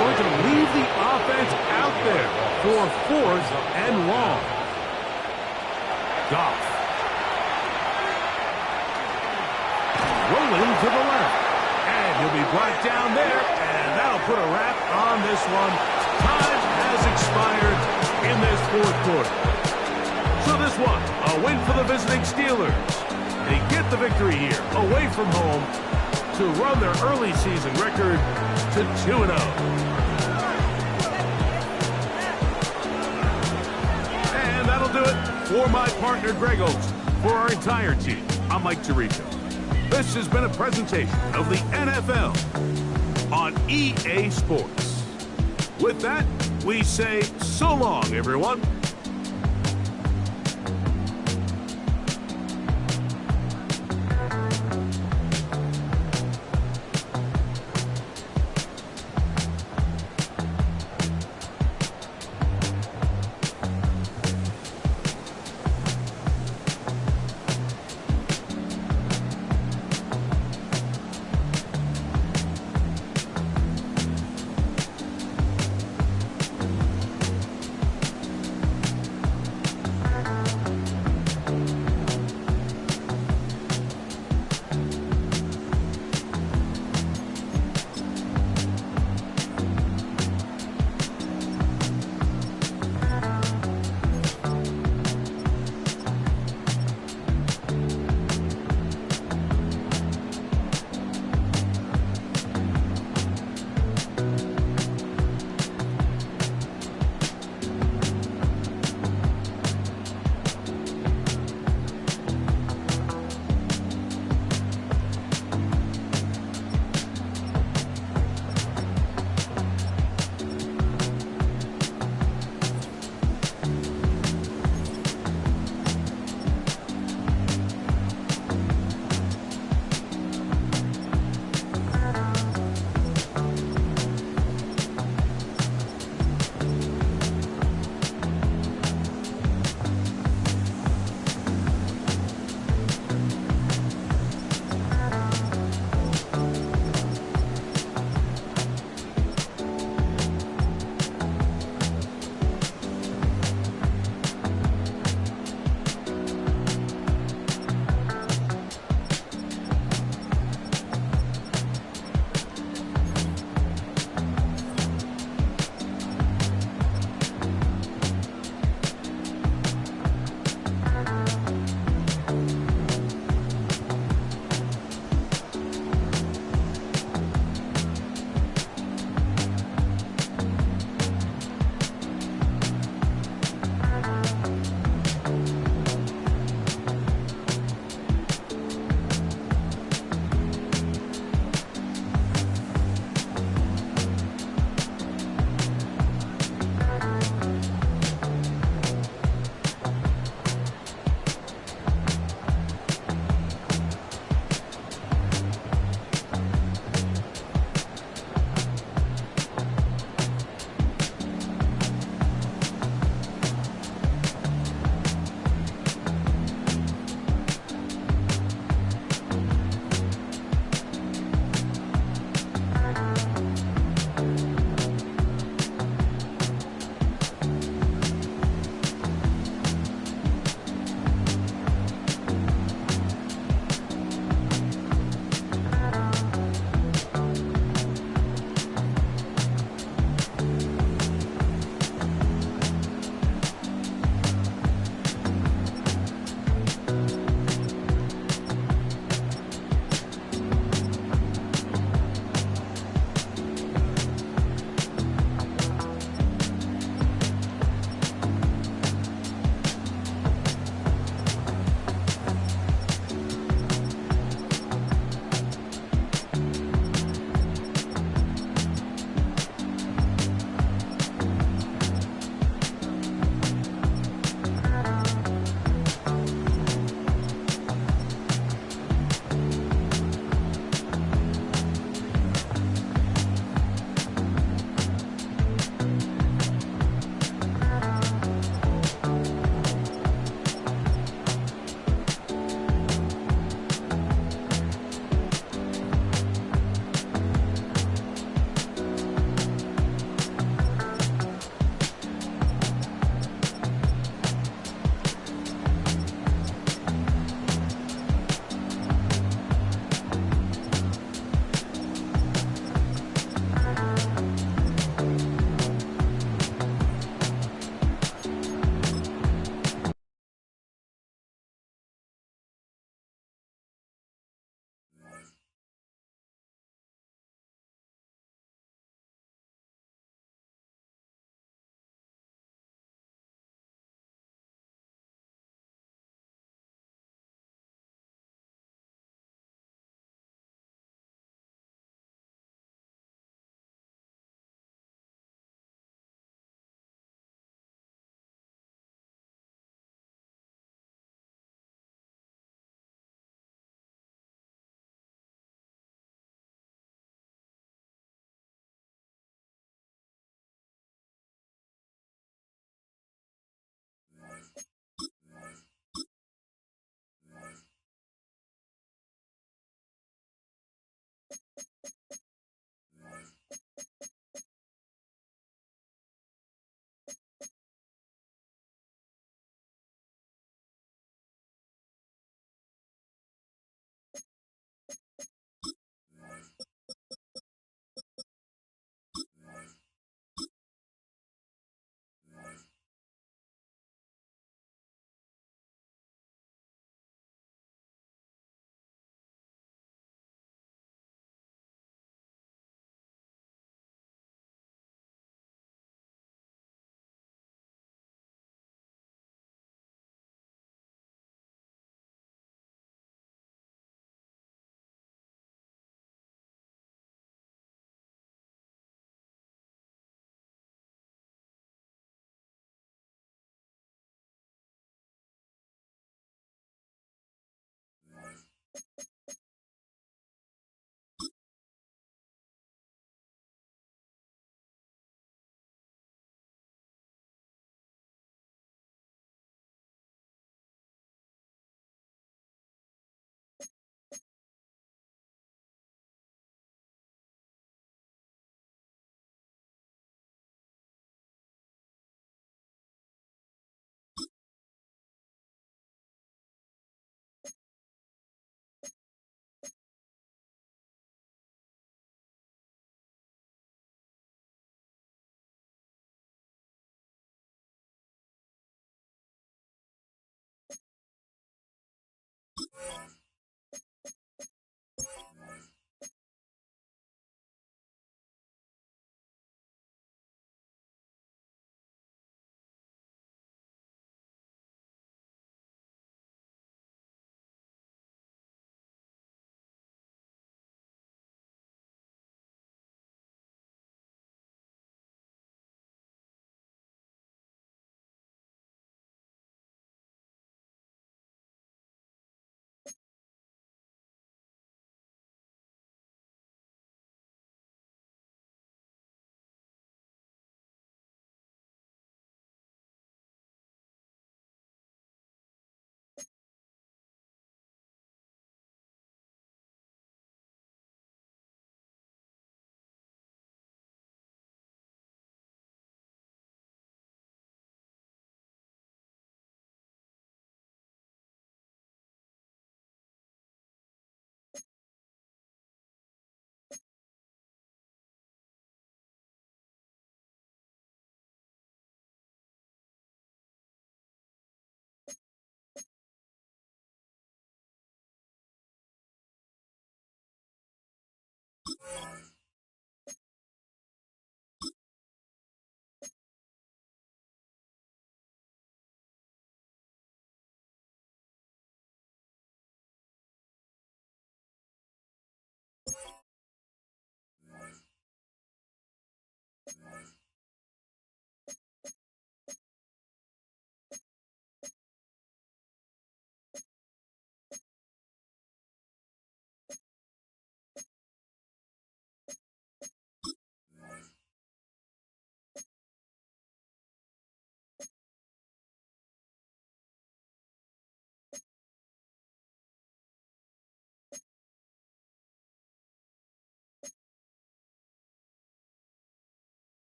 Going to leave the offense out there for 4th and long. Goff. Rolling to the left. And he'll be brought down there, and that'll put a wrap on this one. Time has expired in this fourth quarter. So this one, a win for the visiting Steelers. They get the victory here, away from home, to run their early season record to 2-0. And that'll do it for my partner, Greg Olson. For our entire team, I'm Mike Tirico. This has been a presentation of the NFL on EA Sports. With that, we say so long, everyone.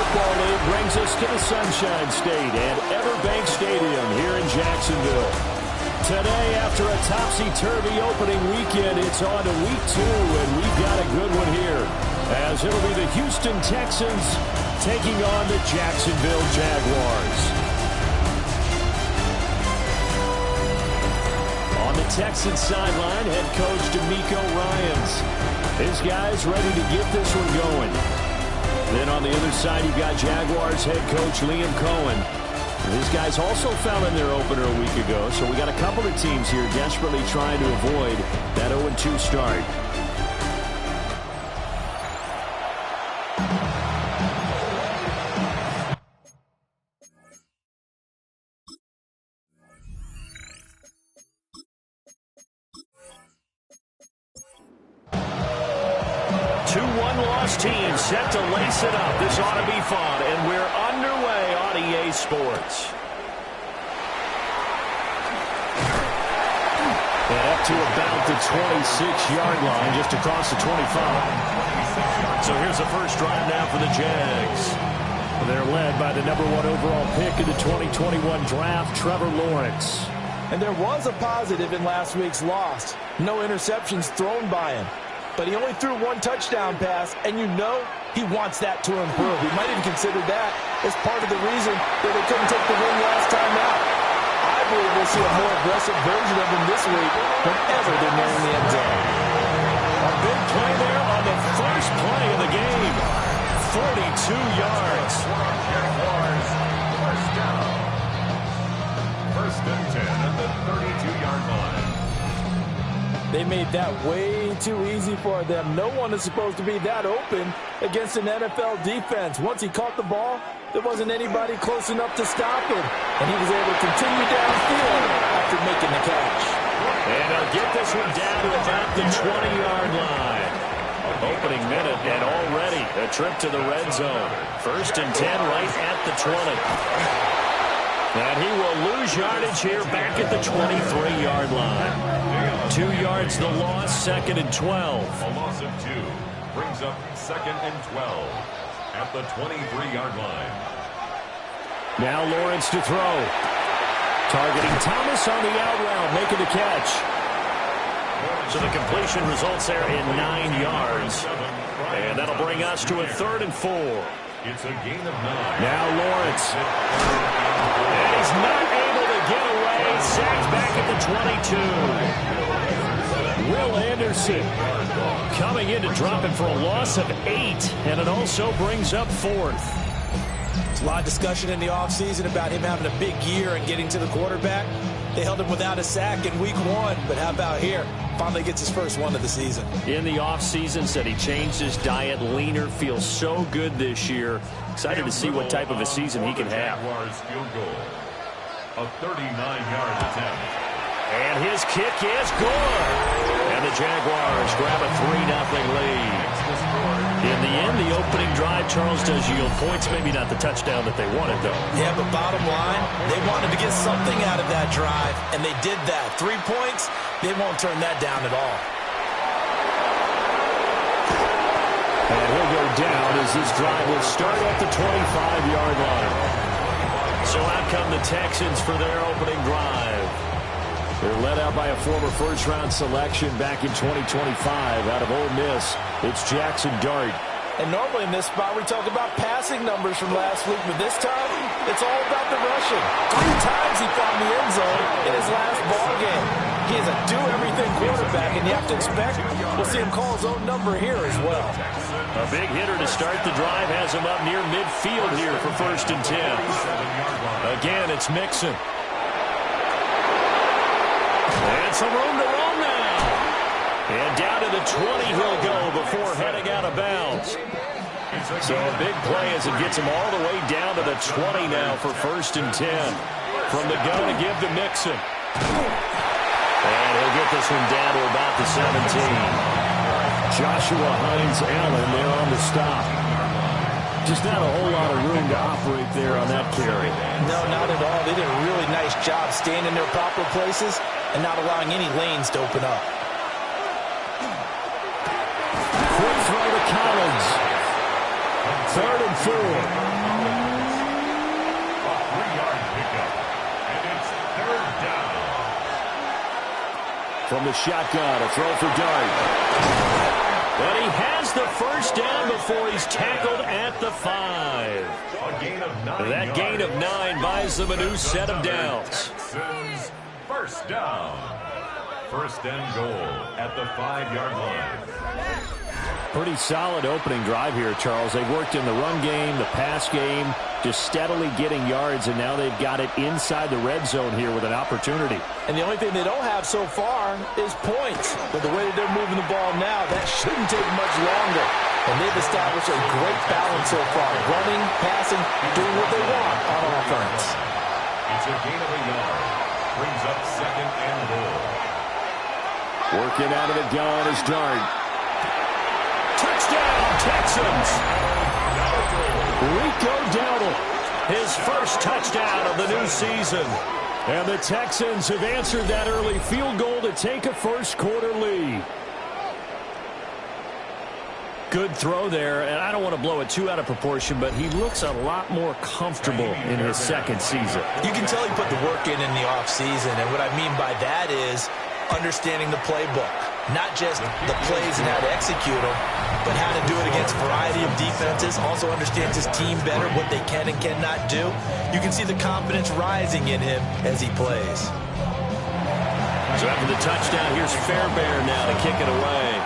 Football League brings us to the Sunshine State and Everbank Stadium here in Jacksonville. Today, after a topsy-turvy opening weekend, it's on to week 2, and we've got a good one here, as it'll be the Houston Texans taking on the Jacksonville Jaguars. On the Texans sideline, head coach DeMeco Ryans. His guys ready to get this one going. Then on the other side, you've got Jaguars head coach Liam Cohen. These guys also found in their opener a week ago, so we got a couple of teams here desperately trying to avoid that 0-2 start. Team set to lace it up. This ought to be fun, and we're underway on EA Sports. And up to about the 26-yard line, just across the 25. So here's the first drive now for the Jags. They're led by the #1 overall pick in the 2021 draft, Trevor Lawrence. And there was a positive in last week's loss. No interceptions thrown by him. But he only threw 1 touchdown pass, and you know he wants that to improve. He might even consider that as part of the reason that they couldn't take the win last time out. I believe we'll see a more aggressive version of him this week whenever they're nearing the end zone. A big play there on the first play of the game. 42 yards. First down. First and 10 at the 32-yard line. They made that way too easy for them. No one is supposed to be that open against an NFL defense. Once he caught the ball, there wasn't anybody close enough to stop him. And he was able to continue downfield after making the catch. And they'll get this one down to about the 20-yard line. Opening minute, and already a trip to the red zone. First and 10 right at the 20. And he will lose yardage here back at the 23-yard line. 2 yards the loss, second and 12. A loss of 2 brings up second and 12 at the 23-yard line. Now Lawrence to throw. Targeting Thomas on the out route, making the catch. So the completion results there in 9 yards. And that'll bring us to a 3rd and 4. It's a gain of 9. Now Lawrence. And he's not able to get away. Sags back at the 22. Will Anderson coming in to drop it for a loss of 8. And it also brings up 4th. There's a lot of discussion in the offseason about him having a big year and getting to the quarterback. They held him without a sack in week 1, but how about here? Finally gets his first one of the season. In the offseason, said he changed his diet, leaner, feels so good this year. Excited to see what type of a season he can have. Field goal. A 39-yard attempt. And his kick is good. And the Jaguars grab a 3-0 lead. In the end, the opening drive, Charles, does yield points. Maybe not the touchdown that they wanted, though. Yeah, but bottom line, they wanted to get something out of that drive, and they did that. 3 points, they won't turn that down at all. And he'll go down as this drive will start at the 25-yard line. So out come the Texans for their opening drive. They're led out by a former first-round selection back in 2025 out of Ole Miss. It's Jackson Dart. And normally in this spot, we talk about passing numbers from last week, but this time, it's all about the rushing. 3 times he found the end zone in his last ball game. He is a do-everything quarterback, and you have to expect we'll see him call his own number here as well. A big hitter to start the drive has him up near midfield here for first and 10. Again, it's Mixon. And some room to run now. And down to the 20 he'll go before heading out of bounds. So a big play as it gets him all the way down to the 20 now for first and 10. From the gun to give to Mixon. And he'll get this one down to about the 17. Joshua Hines-Allen there on the stop. Just not a whole lot of room to operate there on that carry. No, not at all. They did a really nice job staying in their proper places and not allowing any lanes to open up. Quick throw to Collins. 3rd and and 4. A 3-yard pickup. And it's 3rd down. From the shotgun, a throw for Dart. But he has the first down before he's tackled at the 5. A gain of 9 That gain of 9 buys them a new set of downs. Texans, first down. First and goal at the 5-yard line. Pretty solid opening drive here, Charles. They've worked in the run game, the pass game, just steadily getting yards, and now they've got it inside the red zone here with an opportunity. And the only thing they don't have so far is points. But the way that they're moving the ball now, that shouldn't take much longer. And they've established a great balance so far. Running, passing, doing what they want on offense. It's a gain of a yard. Brings up 2nd and goal. Working out of the gun is Dart. Touchdown, Texans! Rico Dowdle, his first touchdown of the new season. And the Texans have answered that early field goal to take a first-quarter lead. Good throw there, and I don't want to blow it too out of proportion, but he looks a lot more comfortable in his second season. You can tell he put the work in the offseason, and what I mean by that is understanding the playbook. Not just the plays and how to execute them, but how to do it against a variety of defenses. Also understands his team better, what they can and cannot do. You can see the confidence rising in him as he plays. So after the touchdown, here's Fairbairn now to kick it away.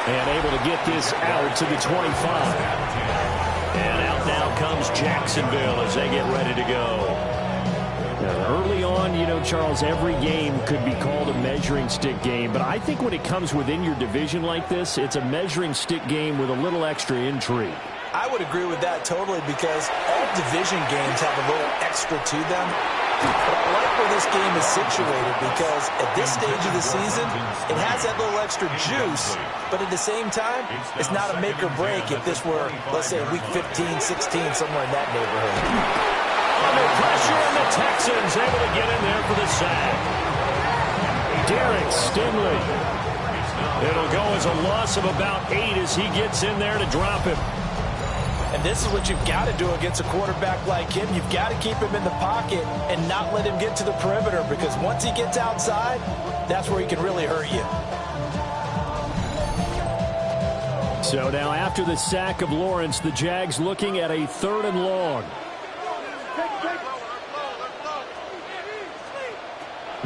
And able to get this out to the 25. And out now comes Jacksonville as they get ready to go. Now, early on, you know, Charles, every game could be called a measuring stick game. But I think when it comes within your division like this, it's a measuring stick game with a little extra intrigue. I would agree with that totally because all division games have a little extra to them. But I like where this game is situated because at this stage of the season, it has that little extra juice, but at the same time, it's not a make or break if this were, let's say, week 15, 16, somewhere in that neighborhood. Under pressure, and the Texans able to get in there for the sack. Derek Stingley. It'll go as a loss of about 8 as he gets in there to drop him. And this is what you've got to do against a quarterback like him. You've got to keep him in the pocket and not let him get to the perimeter because once he gets outside, that's where he can really hurt you. So now after the sack of Lawrence, the Jags looking at a 3rd and long.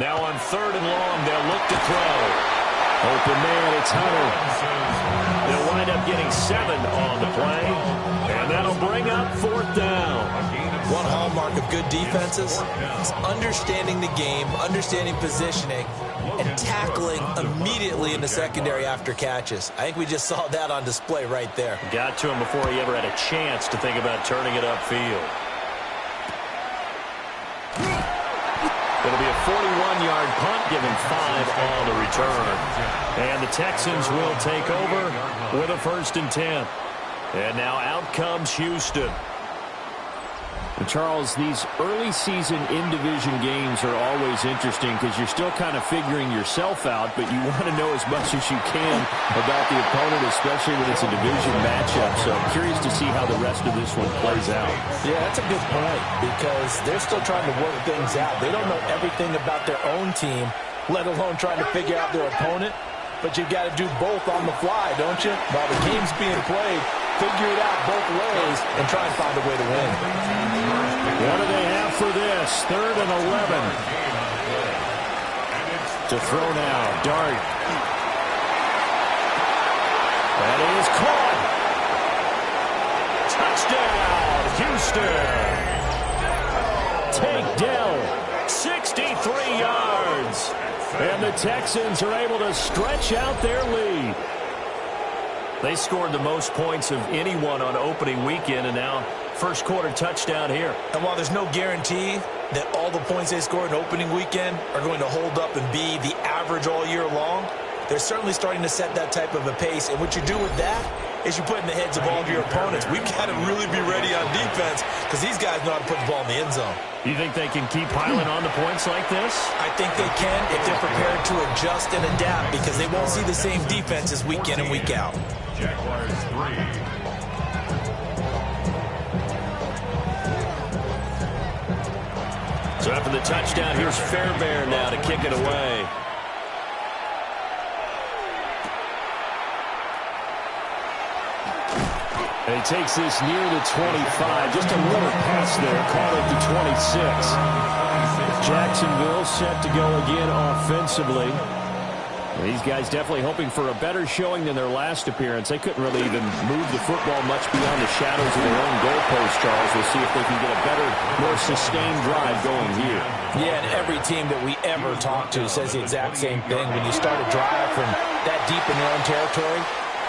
Now on 3rd and long, they'll look to throw. Open man, it's Hunter. They'll wind up getting 7 on the play, and that'll bring up 4th down. One hallmark of good defenses is understanding the game, understanding positioning, and tackling immediately in the secondary after catches. I think we just saw that on display right there. Got to him before he ever had a chance to think about turning it upfield. It'll be a 41-yard punt, giving 5 on the return. And the Texans will take over with a 1st and 10. And now out comes Houston. And Charles, these early season in-division games are always interesting because you're still kind of figuring yourself out, but you want to know as much as you can about the opponent, especially when it's a division matchup. So I'm curious to see how the rest of this one plays out. Yeah, that's a good point because they're still trying to work things out. They don't know everything about their own team, let alone trying to figure out their opponent. But you've got to do both on the fly, don't you? While the game's being played, figure it out both ways and try and find a way to win. What do they have for this? 3rd and 11. To throw now, Dart. That is caught. Touchdown, Houston. Take Dell, 63 yards. And the Texans are able to stretch out their lead. They scored the most points of anyone on opening weekend, and now first quarter touchdown here. And while there's no guarantee that all the points they scored in opening weekend are going to hold up and be the average all year long, They're certainly starting to set that type of a pace, and what you do with that is you put in the heads of all of your opponents. We've got to really be ready on defense because these guys know how to put the ball in the end zone. You think they can keep piling on the points like this? I think they can if they're prepared to adjust and adapt because they won't see the same defenses week in and week out. Jaguars 3. So after the touchdown, here's Fairbairn now to kick it away. And he takes this near the 25. Just a little pass there. Caught at the 26. Jacksonville set to go again offensively. These guys definitely hoping for a better showing than their last appearance. They couldn't really even move the football much beyond the shadows of their own goalpost, Charles. We'll see if they can get a better, more sustained drive going here. Yeah, and every team that we ever talk to says the exact same thing. When you start a drive from that deep in your own territory,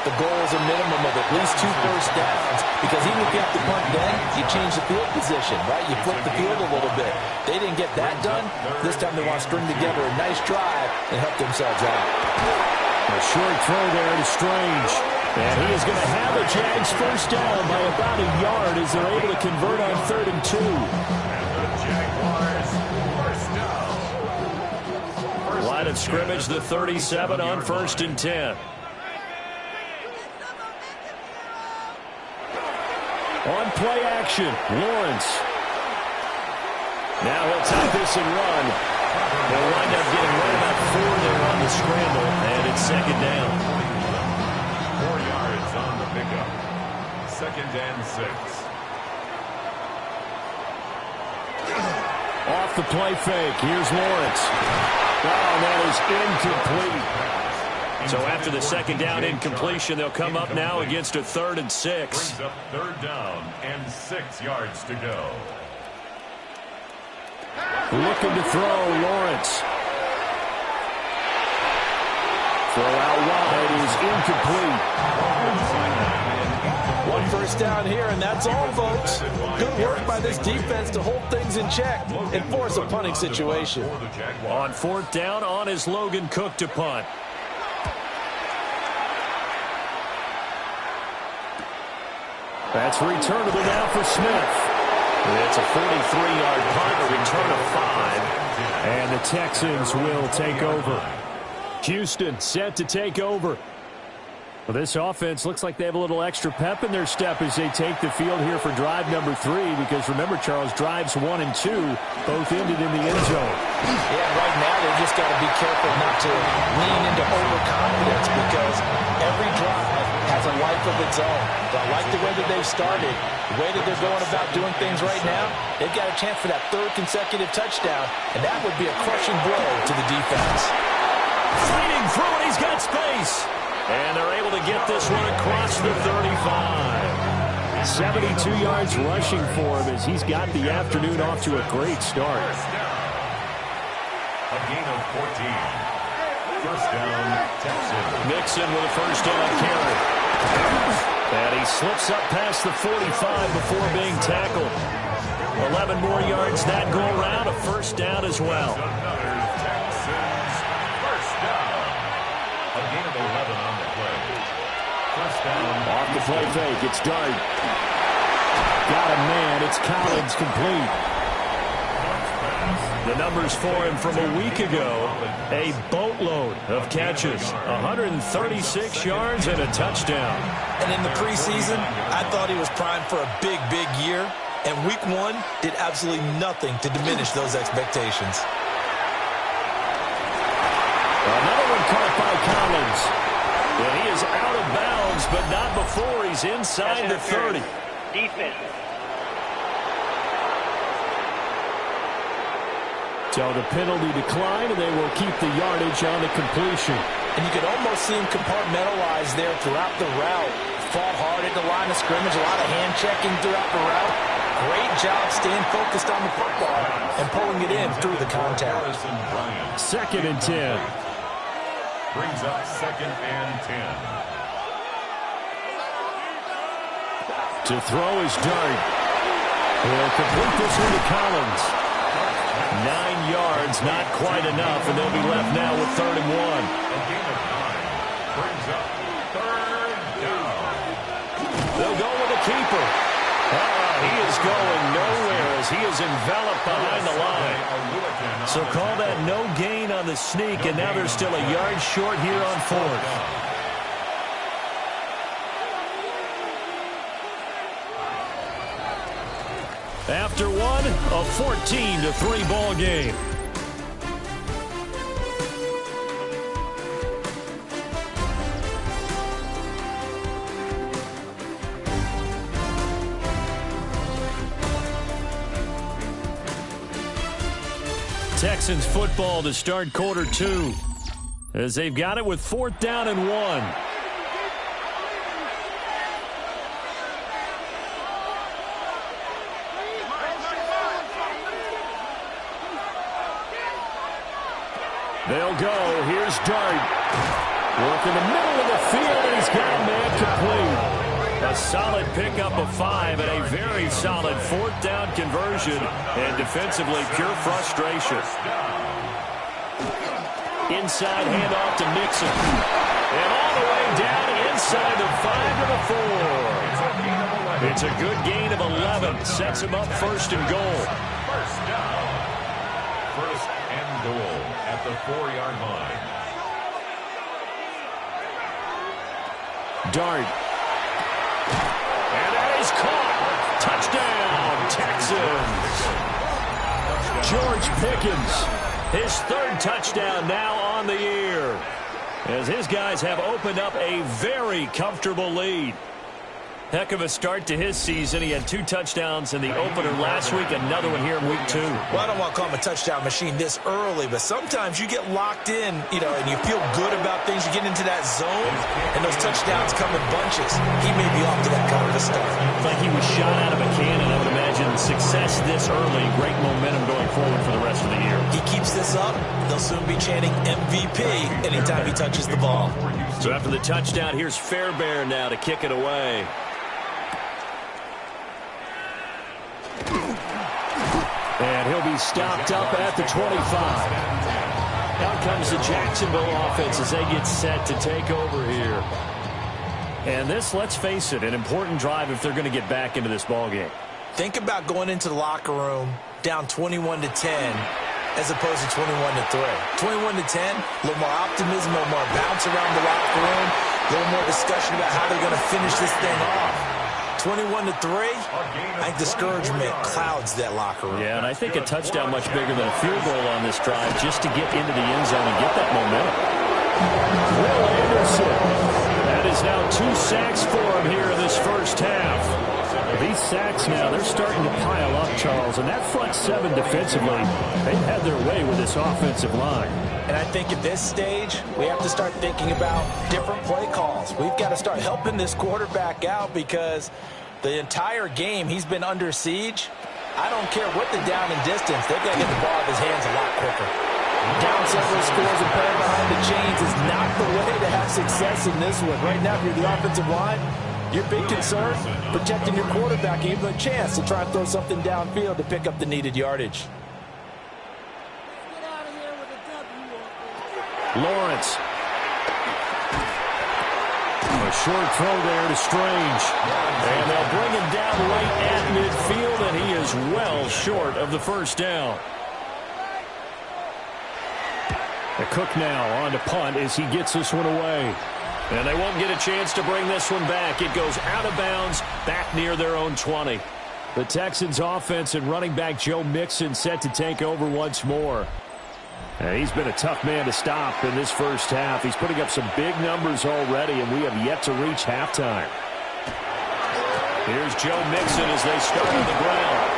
the goal is a minimum of at least 2 first downs because even if you have to punt then, you change the field position, right? You flip the field a little bit. They didn't get that done. This time they want to string together a nice drive and help themselves out. A short throw there to Strange. And he is going to have a Jags first down by about a yard as they're able to convert on 3rd and 2. Line of scrimmage, the 37 on 1st and 10. On play action, Lawrence. Now he'll take this and run. They'll wind up getting right about 4 there on the scramble, and it's 2nd down. 4 yards on the pickup. 2nd and 6. Off the play fake, here's Lawrence. Oh, that is incomplete. So after the 2nd down incompletion, they'll come up now against a 3rd and 6. Brings up 3rd down and 6 yards to go. Looking to throw, Lawrence. Throw out wide is incomplete. 1 first down here, and that's all, folks. Good work by this defense to hold things in check and force a punting situation. On 4th down, on is Logan Cook to punt. That's returnable now for Smith. It's a 43-yard punt, a return of 5. And the Texans will take over. Houston set to take over. Well, this offense looks like they have a little extra pep in their step as they take the field here for drive number 3. Because remember, Charles, drives 1 and 2 both ended in the end zone. Yeah, right now they just got to be careful not to lean into overconfidence because every drive has a life of its own. But I like the way that they've started, the way that they're going about doing things right now. They've got a chance for that 3rd consecutive touchdown, and that would be a crushing blow to the defense. Fighting through it, he's got space. And they're able to get this one across the 35. 72 yards rushing for him as he's got the afternoon off to a great start. A gain of 14. First down, Texans. Mixon with a first down carry. And he slips up past the 45 before being tackled. 11 more yards that go around, a first down as well. Another Texans first down. A gain of 11 on the play. First down. Off the play fake, it's Dart. Got a man, it's Collins complete. The numbers for him from a week ago, a boatload of catches, 136 yards and a touchdown. And in the preseason, I thought he was primed for a big, big year. And week 1 did absolutely nothing to diminish those expectations. Another one caught by Collins. And he is out of bounds, but not before he's inside the 30. Defense. So the penalty decline, and they will keep the yardage on the completion. And you could almost see him compartmentalize there throughout the route. Fought hard at the line of scrimmage, a lot of hand checking throughout the route. Great job staying focused on the football and pulling it in through the contact. 2nd and 10. Brings up 2nd and 10. To throw is Dart. He'll complete this one to Collins. 9 yards, not quite enough, and they'll be left now with 3rd and 1. A gain of 9. brings up 3rd down. They'll go with the keeper. He is going nowhere as he is enveloped behind the line. So call that no gain on the sneak, and now they're still a yard short here on 4th. After one, a 14-3 ball game. Texans football to start quarter 2 as they've got it with 4th down and 1. They'll go. Here's Dart. Work in the middle of the field, and he's got a man complete. A solid pickup of 5 and a very solid 4th down conversion. And defensively, pure frustration. Inside handoff to Mixon. And all the way down inside the 5 to the 4. It's a good gain of 11. Sets him up 1st and goal. 1st down. 1st and goal at the 4-yard line. Dart. And that is caught. Touchdown, Texans. George Pickens, his 3rd touchdown now on the year, as his guys have opened up a very comfortable lead. Heck of a start to his season. He had 2 touchdowns in the opener last week, another one here in week 2. Well, I don't want to call him a touchdown machine this early, but sometimes you get locked in, and you feel good about things. You get into that zone, and those touchdowns come in bunches. He may be off to that kind of a start. Like he was shot out of a cannon. I would imagine success this early, great momentum going forward for the rest of the year. He keeps this up, they'll soon be chanting MVP anytime he touches the ball. So after the touchdown, here's Fairbairn now to kick it away. And he'll be stopped up at the 25. Out comes the Jacksonville offense as they get set to take over here. And this, let's face it, an important drive if they're going to get back into this ballgame. Think about going into the locker room down 21-10 as opposed to 21-3. 21-10, a little more optimism, a little more bounce around the locker room, a little more discussion about how they're going to finish this thing off. 21-3, I think discouragement clouds that locker room. Yeah, and I think a touchdown much bigger than a field goal on this drive just to get into the end zone and get that momentum. Will Anderson. That is now 2 sacks for him here in this first half. These sacks now, they're starting to pile up, Charles, and that front 7 defensively, they've had their way with this offensive line. And I think at this stage, we have to start thinking about different play calls. We've got to start helping this quarterback out because the entire game he's been under siege. I don't care what the down and distance. They've got to get the ball out of his hands a lot quicker. Down several scores and playing behind the chains is not the way to have success in this one. Right now, if you're the offensive line, your big concern, protecting your quarterback, give him a chance to try and throw something downfield to pick up the needed yardage. Lawrence. A short throw there to Strange. And they'll bring him down right at midfield, and he is well short of the 1st down. The Cook now on to punt as he gets this one away. And they won't get a chance to bring this one back. It goes out of bounds, back near their own 20. The Texans offense and running back Joe Mixon set to take over once more. And he's been a tough man to stop in this first half. He's putting up some big numbers already, and we have yet to reach halftime. Here's Joe Mixon as they start on the ground.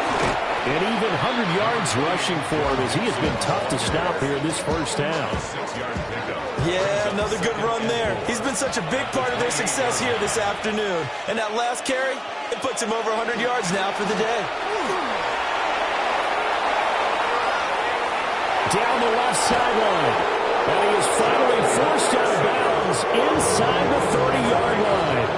And even 100 yards rushing for him as he has been tough to stop here in this first half. Yeah, another good run there. He's been such a big part of their success here this afternoon. And that last carry, it puts him over 100 yards now for the day. Down the left sideline. And he is finally forced out of bounds inside the 30-yard line.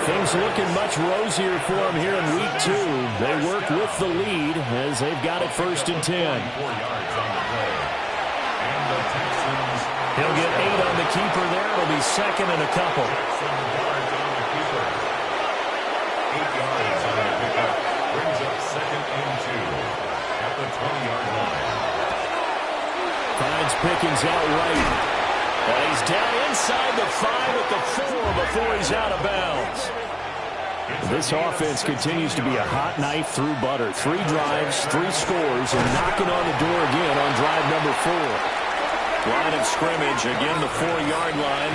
Things looking much rosier for him here in week 2. They work with the lead as they've got it 1st and 10. 4 yards on the play. And the Texans He'll get 8 on the keeper there. It'll be second and a couple. 8 yards on the pickup. Brings up second and 2 at the 20-yard line. Finds Pickens out right. And he's down inside the 5 at the 4 before he's out of bounds. This offense continues to be a hot knife through butter. 3 drives, 3 scores, and knocking on the door again on drive number 4. Line of scrimmage, again the 4-yard line.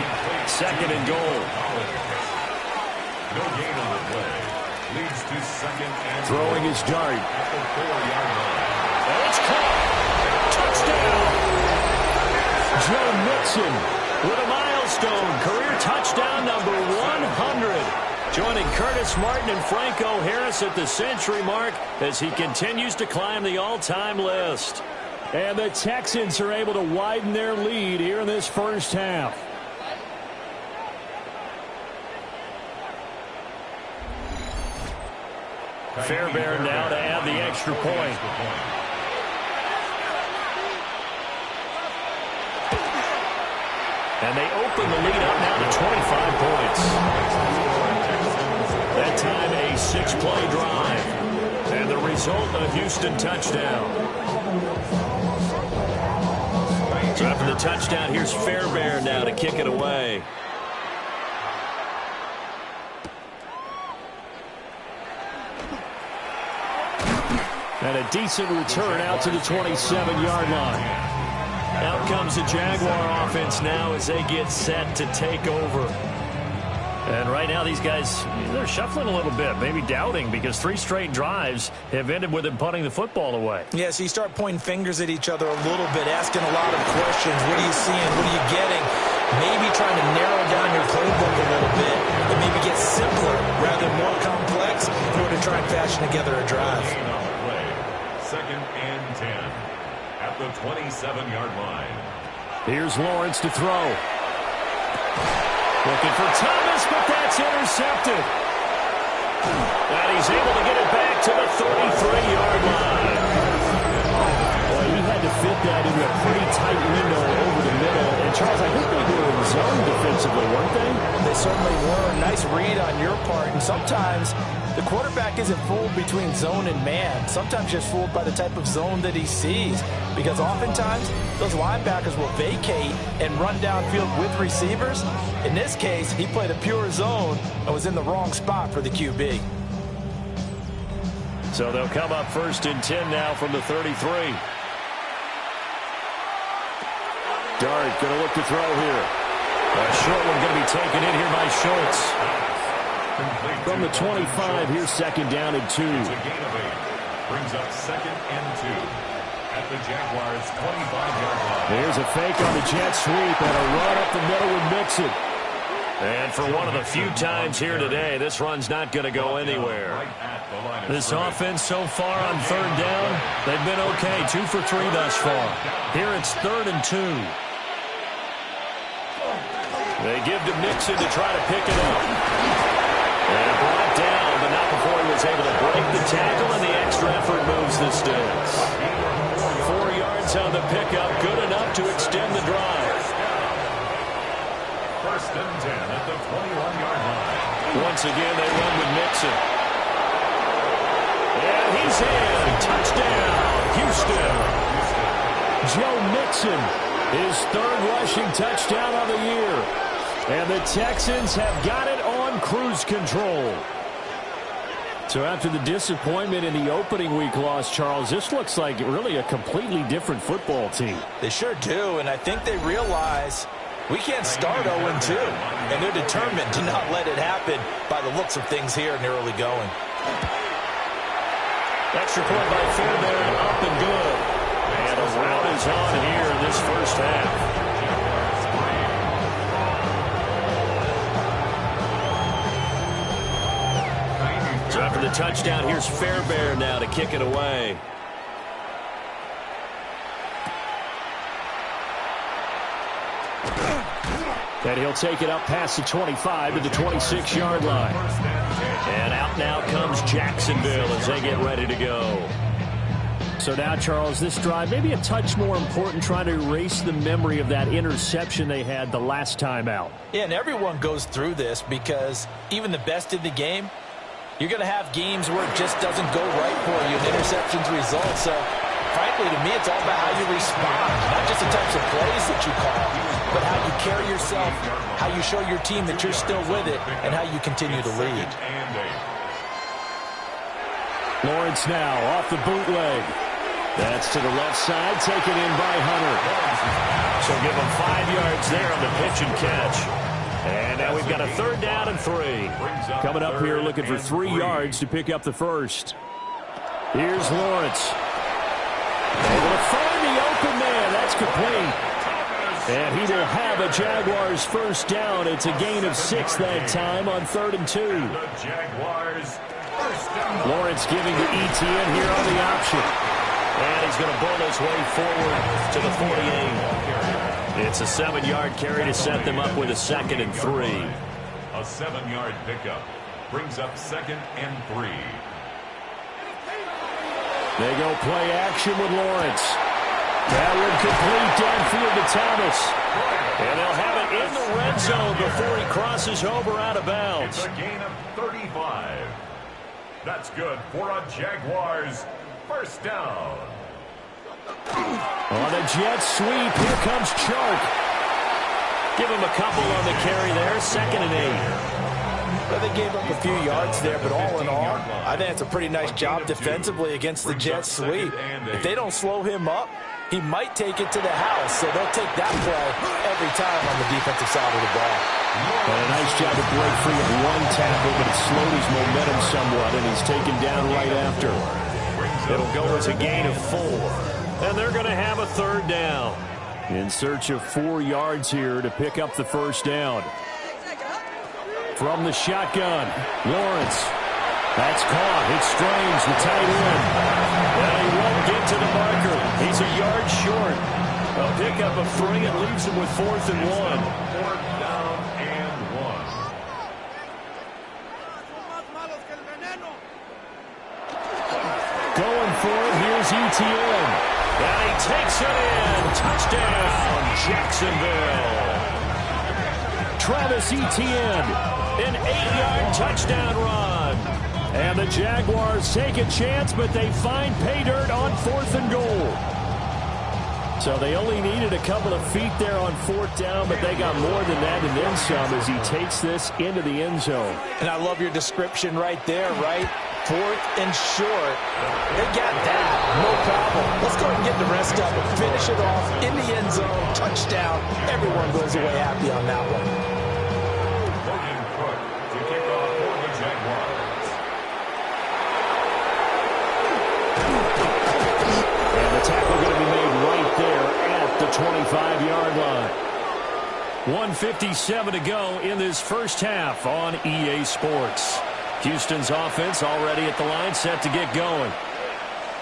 Second and goal. No gain on the play. Leads to second and throwing his dart. at the 4-yard line. And it's caught. Touchdown. Joe Mixon with a milestone. Career touchdown number 100. Joining Curtis Martin and Franco Harris at the century mark as he continues to climb the all-time list. And the Texans are able to widen their lead here in this first half. Fairbairn now to add the extra point. And they open the lead up now to 25 points. That time a 6-play drive. And the result, a Houston touchdown. So after the touchdown, here's Fairbairn now to kick it away. And a decent return out to the 27-yard line. Out comes the Jaguar offense now as they get set to take over. And right now these guys, they're shuffling a little bit, maybe doubting, because 3 straight drives have ended with them punting the football away. Yeah, so you start pointing fingers at each other a little bit, asking a lot of questions. What are you seeing? What are you getting? Maybe trying to narrow down your playbook a little bit and maybe get simpler rather than more complex in order to try and fashion together a drive. Second and 10 at the 27-yard line. Here's Lawrence to throw. Looking for Thomas, but that's intercepted. And he's able to get it back to the 33-yard line. Boy, he had to fit that into a pretty tight window over the middle. And, Charles, I think they were in zone defensively, weren't they? They certainly were. Nice read on your part. And sometimes the quarterback isn't fooled between zone and man. Sometimes just fooled by the type of zone that he sees. Because oftentimes, those linebackers will vacate and run downfield with receivers. In this case, he played a pure zone and was in the wrong spot for the QB. So they'll come up first and 10 now from the 33. Dart going to look to throw here. A short one going to be taken in here by Schultz. From the 25, here's second down and 2. It's a gain of 8. Brings up second and 2 at the Jaguars' 25-yard line. There's a fake on the jet sweep and a run up the middle with Mixon. And for one of the few times here today, this run's not going to go anywhere. This offense so far on third down, they've been okay. 2 for 3 thus far. Here it's third and 2. They give to Mixon to try to pick it up. And brought down, but not before he was able to break the tackle, and the extra effort moves the sticks. 4 yards on the pickup, good enough to extend the drive. First and 10 at the 21-yard line. Once again, they run with Mixon. And he's in. Touchdown, Houston. Joe Mixon, his 3rd rushing touchdown of the year. And the Texans have got it on cruise control. So after the disappointment in the opening week loss, Charles, this looks like really a completely different football team. They sure do, and I think they realize we can't start 0-2, and they're determined to not let it happen by the looks of things here in the early going. Extra point by Fairbairn, up and good. And a rout is on here in this first half. So after the touchdown, here's Fairbairn now to kick it away. And he'll take it up past the 25 to the 26-yard line. And out now comes Jacksonville as they get ready to go. So now, Charles, this drive maybe a touch more important, trying to erase the memory of that interception they had the last time out. Yeah, and everyone goes through this because even the best in the game, you're going to have games where it just doesn't go right for you and interceptions result. So, frankly, to me, it's all about how you respond, not just the types of plays that you call, but how you carry yourself, how you show your team that you're still with it, and how you continue to lead. Lawrence now off the bootleg. That's to the left side, taken in by Hunter. So give him 5 yards there on the pitch and catch. And now we've got a 3rd down and 3. Coming up here looking for 3 yards to pick up the first. Here's Lawrence. Able to find the open man. That's complete. And he will have a Jaguars first down. It's a gain of 6 that time on 3rd and 2. Lawrence giving to Etienne here on the option. And he's going to bull his way forward to the 48. It's a 7-yard carry to set them up with a 2nd and 3. A 7-yard pickup brings up 2nd and 3. They go play action with Lawrence. That would complete downfield to Thomas. And they'll have it in the red zone before he crosses over out of bounds. It's a gain of 35. That's good for a Jaguars first down. On a jet sweep, here comes Chark. Give him a couple on the carry there, 2nd and 8. Well, they gave up a few yards there, but all in all, I think it's a pretty nice job defensively against the jet sweep. If they don't slow him up, he might take it to the house, so they'll take that play every time on the defensive side of the ball. And a nice job to break free of one tackle, but it slowed his momentum somewhat, and he's taken down right after. It'll go as a gain of 4. And they're going to have a 3rd down. In search of 4 yards here to pick up the first down. From the shotgun, Lawrence. That's caught. It's Strange, the tight end. Well, he won't get to the marker. He's a yard short. A pickup of 3 and leaves him with 4th and 1. 4th down and 1. Going for it, here's Etienne. And he takes it in. Touchdown, Jacksonville. Travis Etienne, an 8-yard touchdown run. And the Jaguars take a chance, but they find pay dirt on 4th and goal. So they only needed a couple of feet there on 4th down, but they got more than that and then some as he takes this into the end zone. And I love your description right there, right? 4th and short. They got that. No problem. Let's go ahead and get the rest of it. Finish it off in the end zone. Touchdown. Everyone goes away happy on that one. Logan Cook to kick off for the Jaguars. And the tackle going to be made right there at the 25-yard line. 1:57 to go in this first half on EA Sports. Houston's offense already at the line, set to get going.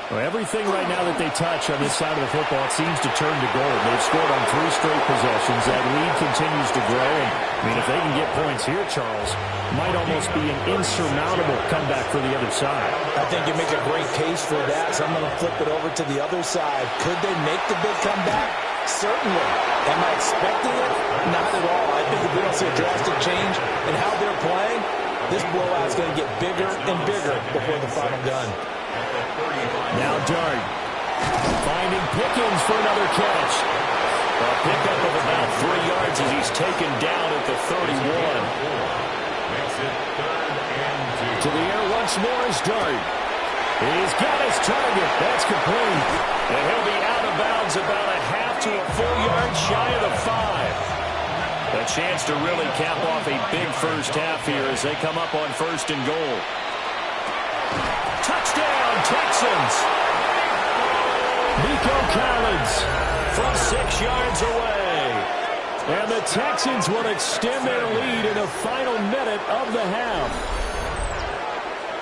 Well, everything right now that they touch on this side of the football seems to turn to gold. They've scored on 3 straight possessions. That lead continues to grow. And, I mean, if they can get points here, Charles, might almost be an insurmountable comeback for the other side. I think you make a great case for that, so I'm going to flip it over to the other side. Could they make the big comeback? Certainly. Am I expecting it? Not at all. I think if we don't see a drastic change in how they're playing, this blowout is going to get bigger and bigger before the final gun. Now Dart finding Pickens for another catch. A pickup of about 3 yards as he's taken down at the 31. Makes it 3rd and 2. To the air once more is Dart. He's got his target. That's complete. And he'll be out of bounds about a half to a full yard shy of the 5. A chance to really cap off a big first half here as they come up on 1st and goal. Touchdown, Texans. Nico Collins from 6 yards away. And the Texans will extend their lead in the final minute of the half.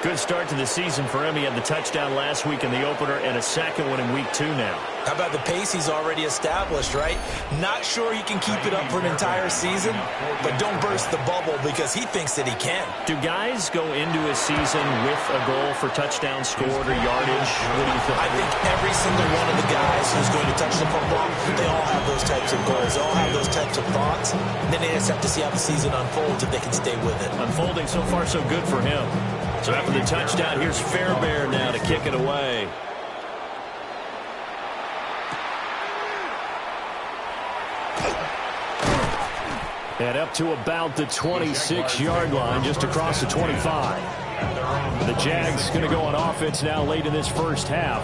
Good start to the season for him. He had the touchdown last week in the opener and a second one in week 2 now. How about the pace he's already established, right? Not sure he can keep it up for an entire season, but don't burst the bubble because he thinks that he can. Do guys go into a season with a goal for touchdown scored or yardage? What do you think? I think every single one of the guys who's going to touch the football, they all have those types of goals. They all have those types of thoughts. And then they just have to see how the season unfolds if they can stay with it. Unfolding so far so good for him. So after the touchdown, here's Fairbairn now to kick it away. And up to about the 26-yard line, just across the 25. The Jags going to go on offense now late in this first half.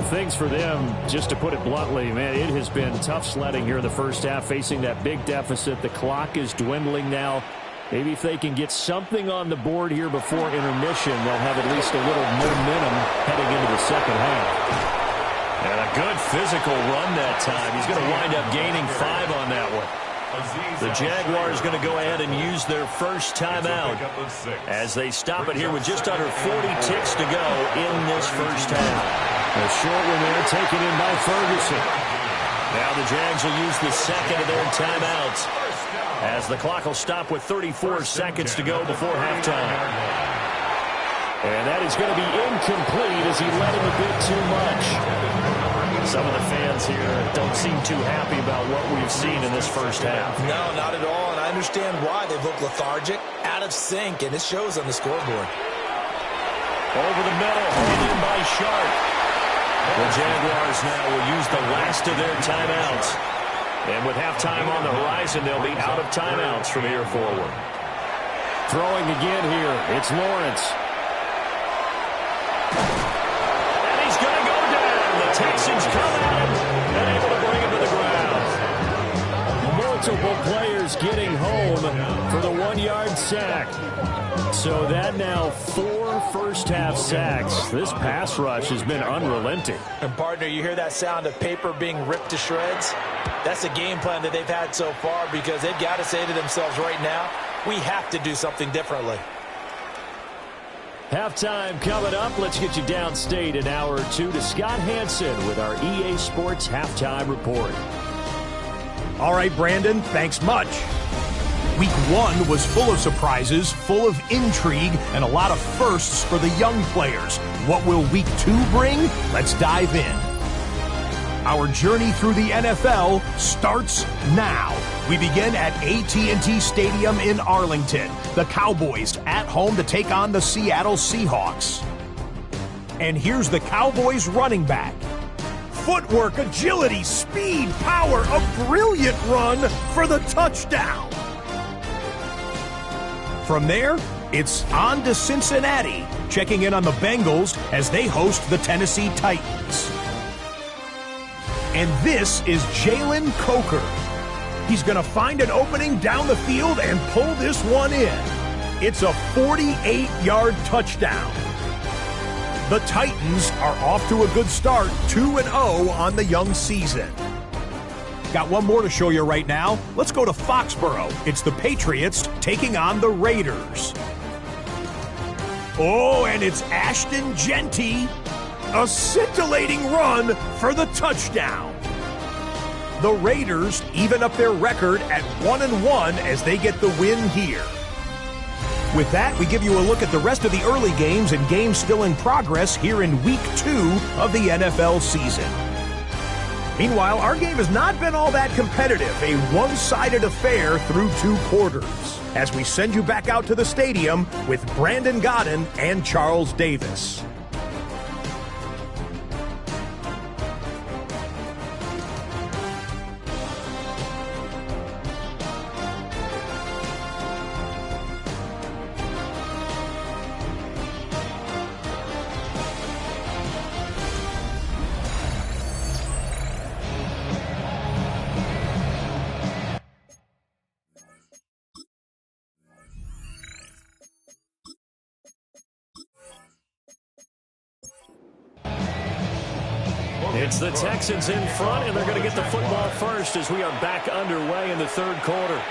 Things for them, just to put it bluntly, man, it has been tough sledding here in the first half, facing that big deficit. The clock is dwindling now. Maybe if they can get something on the board here before intermission, they'll have at least a little momentum heading into the second half. And a good physical run that time. He's going to wind up gaining 5 on that one. The Jaguars going to go ahead and use their first timeout as they stop it here with just under 40 ticks to go in this first half. A short one there taken in by Ferguson. Now the Jags will use the second of their timeouts as the clock will stop with 34 seconds to go before halftime. And that is going to be incomplete as he led him a bit too much. Some of the fans here don't seem too happy about what we've seen in this first half. No, not at all, and I understand why. They've looked lethargic, out of sync, and it shows on the scoreboard. Over the middle, hauled in by Sharp. The Jaguars now will use the last of their timeouts. And with halftime on the horizon, they'll be out of timeouts from here forward. Throwing again here, it's Lawrence. Texans come at him and able to bring him to the ground. Multiple players getting home for the 1-yard sack. So that now 4 first-half sacks. This pass rush has been unrelenting. And, partner, you hear that sound of paper being ripped to shreds? That's the game plan that they've had so far because they've got to say to themselves right now, we have to do something differently. Halftime coming up. Let's get you downstate an hour or two to Scott Hansen with our EA Sports Halftime Report. All right, Brandon, thanks much. Week 1 was full of surprises, full of intrigue, and a lot of firsts for the young players. What will Week 2 bring? Let's dive in. Our journey through the NFL starts now. We begin at AT&T Stadium in Arlington. The Cowboys at home to take on the Seattle Seahawks. And here's the Cowboys running back. Footwork, agility, speed, power, a brilliant run for the touchdown. From there, it's on to Cincinnati, checking in on the Bengals as they host the Tennessee Titans. And this is Jalen Coker. He's going to find an opening down the field and pull this one in. It's a 48-yard touchdown. The Titans are off to a good start, 2-0 on the young season. Got one more to show you right now. Let's go to Foxborough. It's the Patriots taking on the Raiders. Oh, and it's Ashton Genty. A scintillating run for the touchdown. The Raiders even up their record at 1-1 as they get the win here. With that, we give you a look at the rest of the early games and games still in progress here in Week 2 of the NFL season. Meanwhile, our game has not been all that competitive, a one-sided affair through 2 quarters, as we send you back out to the stadium with Brandon Godden and Charles Davis. It's the Texans in front, and they're going to get the football first as we are back underway in the third quarter.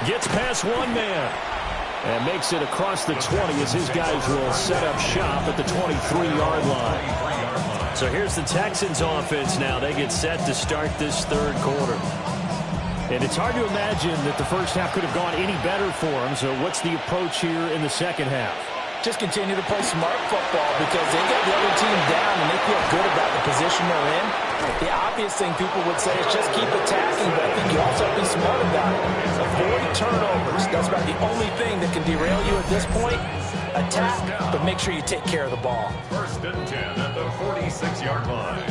Gets past one man. And makes it across the 20 as his guys will set up shop at the 23-yard line. So here's the Texans offense now. They get set to start this third quarter. And it's hard to imagine that the first half could have gone any better for them. So what's the approach here in the second half? Just continue to play smart football because they get the other team down and they feel good about the position they're in. The obvious thing people would say is just keep attacking, but I think you also have to be smart about it. Avoid turnovers. That's about the only thing that can derail you at this point. Attack, but make sure you take care of the ball. First and 10 at the 46-yard line.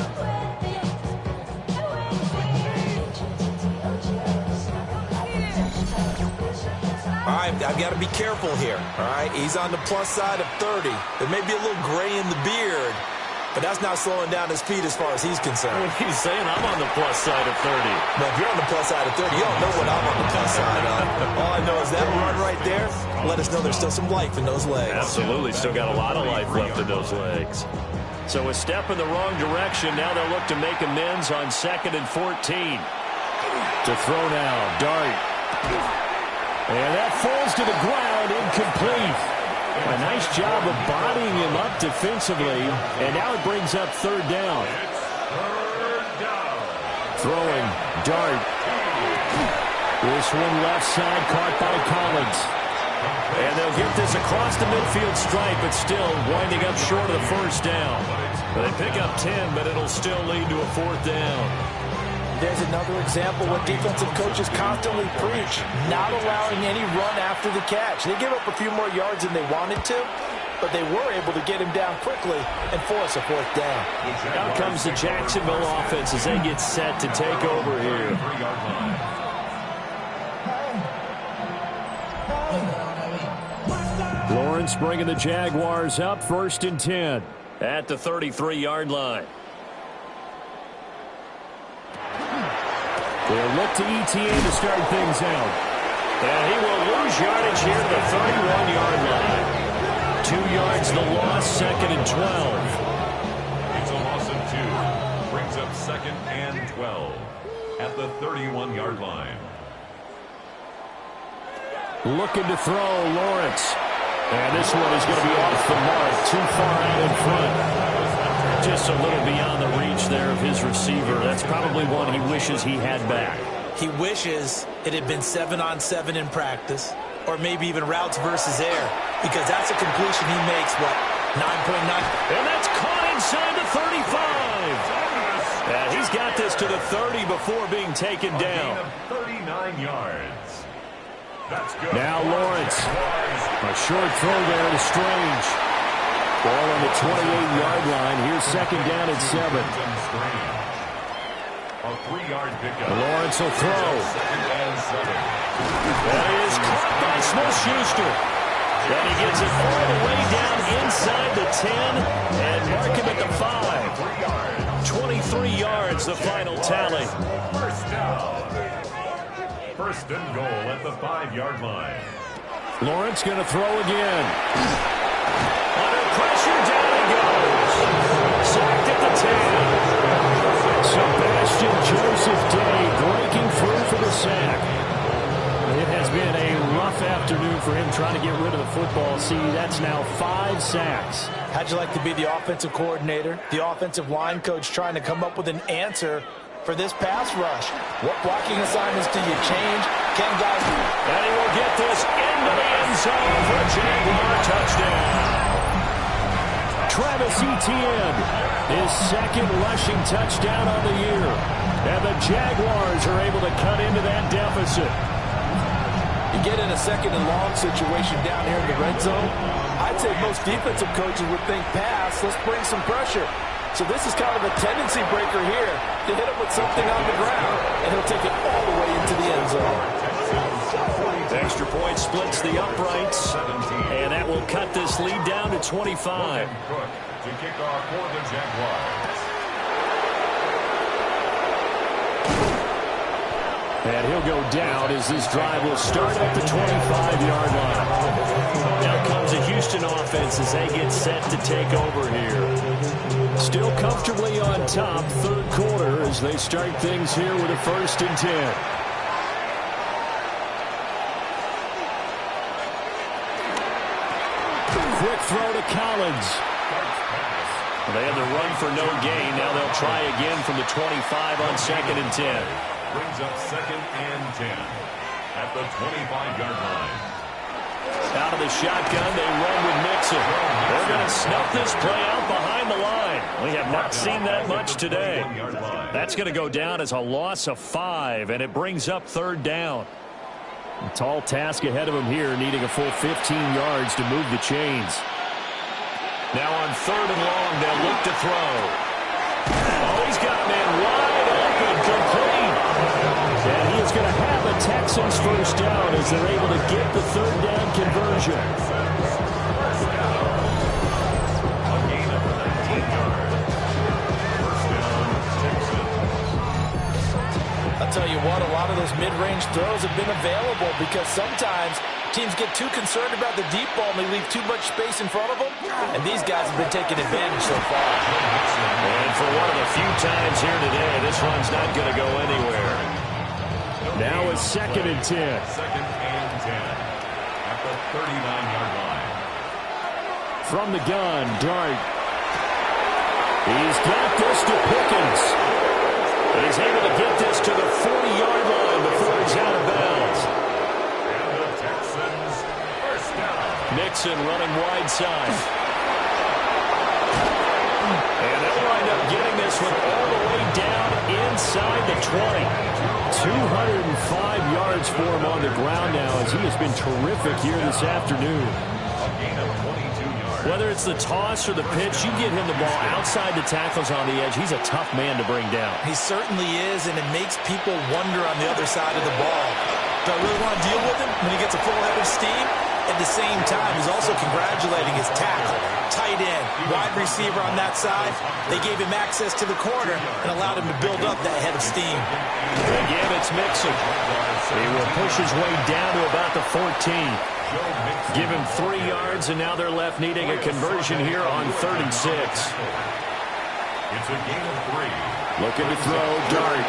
All right, I've got to be careful here. All right, he's on the plus side of 30. There may be a little gray in the beard, but that's not slowing down his feet as far as he's concerned. He's saying I'm on the plus side of 30. But if you're on the plus side of 30, you don't know what I'm on the plus side of. All I know is that run right there, let us know there's still some life in those legs. Absolutely, still got a lot of life left in those legs. So a step in the wrong direction. Now they'll look to make amends on 2nd and 14. To throw now, Dart. And that falls to the ground, incomplete. A nice job of bodying him up defensively, and now it brings up third down. Throwing, Dart. This one left side caught by Collins. And they'll get this across the midfield stripe, but still winding up short of the first down. They pick up 10, but it'll still lead to a fourth down. There's another example what defensive coaches constantly preach, not allowing any run after the catch. They give up a few more yards than they wanted to, but they were able to get him down quickly and force a fourth down. Out comes the Jacksonville offense as they get set to take over here. Lawrence bringing the Jaguars up, 1st and 10 at the 33-yard line. They'll look to ETA to start things out. And he will lose yardage here to the 31-yard line. 2 yards the loss, 2nd and 12. It's a loss of 2. Brings up 2nd and 12 at the 31-yard line. Looking to throw, Lawrence. And this one is going to be off the mark, too far out in front. Just a little beyond the reach there of his receiver. That's probably one he wishes he had back. He wishes it had been 7-on-7 in practice, or maybe even routes versus air, because that's a completion he makes, what, 9.9? And that's caught inside the 35. And he's got this to the 30 before being taken down. 39 yards. That's good. Now Lawrence. A short throw there to Strange. Ball on the 28-yard line. Here's 2nd down and 7. A 3-yard pickup. Lawrence will throw. That is caught by Smith-Schuster. And he gets it all the way down inside the 10 and mark him at the 5. 23 yards, the final tally. First down. First and goal at the 5-yard line. Lawrence going to throw again. Under pressure, down he goes. Sacked at the 10. Sebastian Joseph Day breaking through for the sack. It has been a rough afternoon for him trying to get rid of the football. See, that's now 5 sacks. How'd you like to be the offensive coordinator, the offensive line coach trying to come up with an answer for this pass rush? What blocking assignments do you change? Can guys... And he will get this into the end zone for a Jaguar touchdown. Travis Etienne, his 2nd rushing touchdown on the year. And the Jaguars are able to cut into that deficit. You get in a 2nd and long situation down here in the red zone, I'd say most defensive coaches would think pass, let's bring some pressure. So this is kind of a tendency breaker here to hit him with something on the ground, and he'll take it all the way into the end zone. Extra point splits the uprights, and that will cut this lead down to 25. Cook to kick off for the Jaguars. And he'll go down as this drive will start at the 25-yard line. Now comes the Houston offense as they get set to take over here. Still comfortably on top, third quarter as they start things here with a 1st and 10. Quick throw to Collins. They had the run for no gain. Now they'll try again from the 25 on 2nd and 10. Brings up 2nd and 10 at the 25-yard line. Out of the shotgun, they run with Mixon. They're going to snuff this play out behind the line. We have not seen that much today. That's going to go down as a loss of 5, and it brings up 3rd down. A tall task ahead of him here, needing a full 15 yards to move the chains. Now on 3rd and long, they'll look to throw. Oh, he's got a man wide open, complete. And he is going to have a Texans first down as they're able to get the 3rd down conversion. A gain of 19 yards. First down, Texans. I'll tell you what, a lot of those mid-range throws have been available because sometimes teams get too concerned about the deep ball and they leave too much space in front of them. And these guys have been taking advantage so far. And for one of the few times here today, this run's not going to go anywhere. Now it's 2nd and 10. 2nd and 10 at the 39-yard line. From the gun, Dart. He's got this to Pickens. He's able to get this to the 40-yard line before he's out of bounds. And the Texans first down. Mixon running wide side. And they'll wind up getting this one all the way down inside the 20. 205 yards for him on the ground now as he has been terrific here this afternoon. A gain of 22 yards. Whether it's the toss or the pitch, you get him the ball outside the tackles on the edge. He's a tough man to bring down. He certainly is, and it makes people wonder on the other side of the ball. Do I really want to deal with him when he gets a full head of steam? At the same time, he's also congratulating his tackle, tight end, wide receiver on that side. They gave him access to the corner and allowed him to build up that head of steam. Again, it's Mixon. He will push his way down to about the 14. Give him 3 yards, and now they're left needing a conversion here on 3rd and 6. It's a gain of 3. Looking to throw, Dart.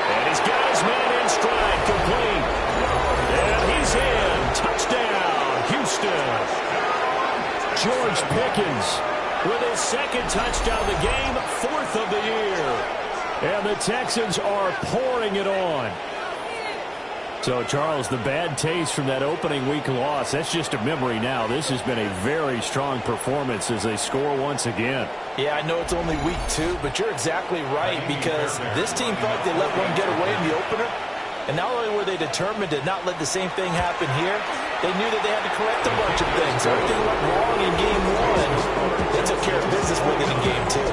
And he's got his man in stride, complete. And he's in. Touchdown, Houston. George Pickens with his 2nd touchdown of the game, 4th of the year. And the Texans are pouring it on. So, Charles, the bad taste from that opening week loss, that's just a memory now. This has been a very strong performance as they score once again. Yeah, I know it's only week 2, but you're exactly right because this team thought they let one get away in the opener. And not only were they determined to not let the same thing happen here, they knew that they had to correct a bunch of things. Everything went wrong in game 1. They took care of business with it in game 2.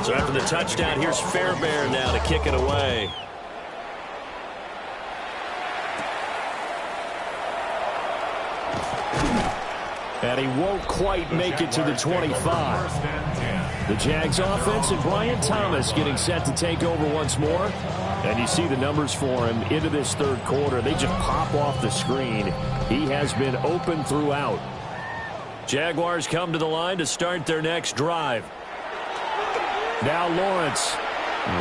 So after the touchdown, here's Fairbairn now to kick it away. And he won't quite make it to the 25. The Jags offense and Brian Thomas getting set to take over once more. And you see the numbers for him into this 3rd quarter. They just pop off the screen. He has been open throughout. Jaguars come to the line to start their next drive. Now Lawrence.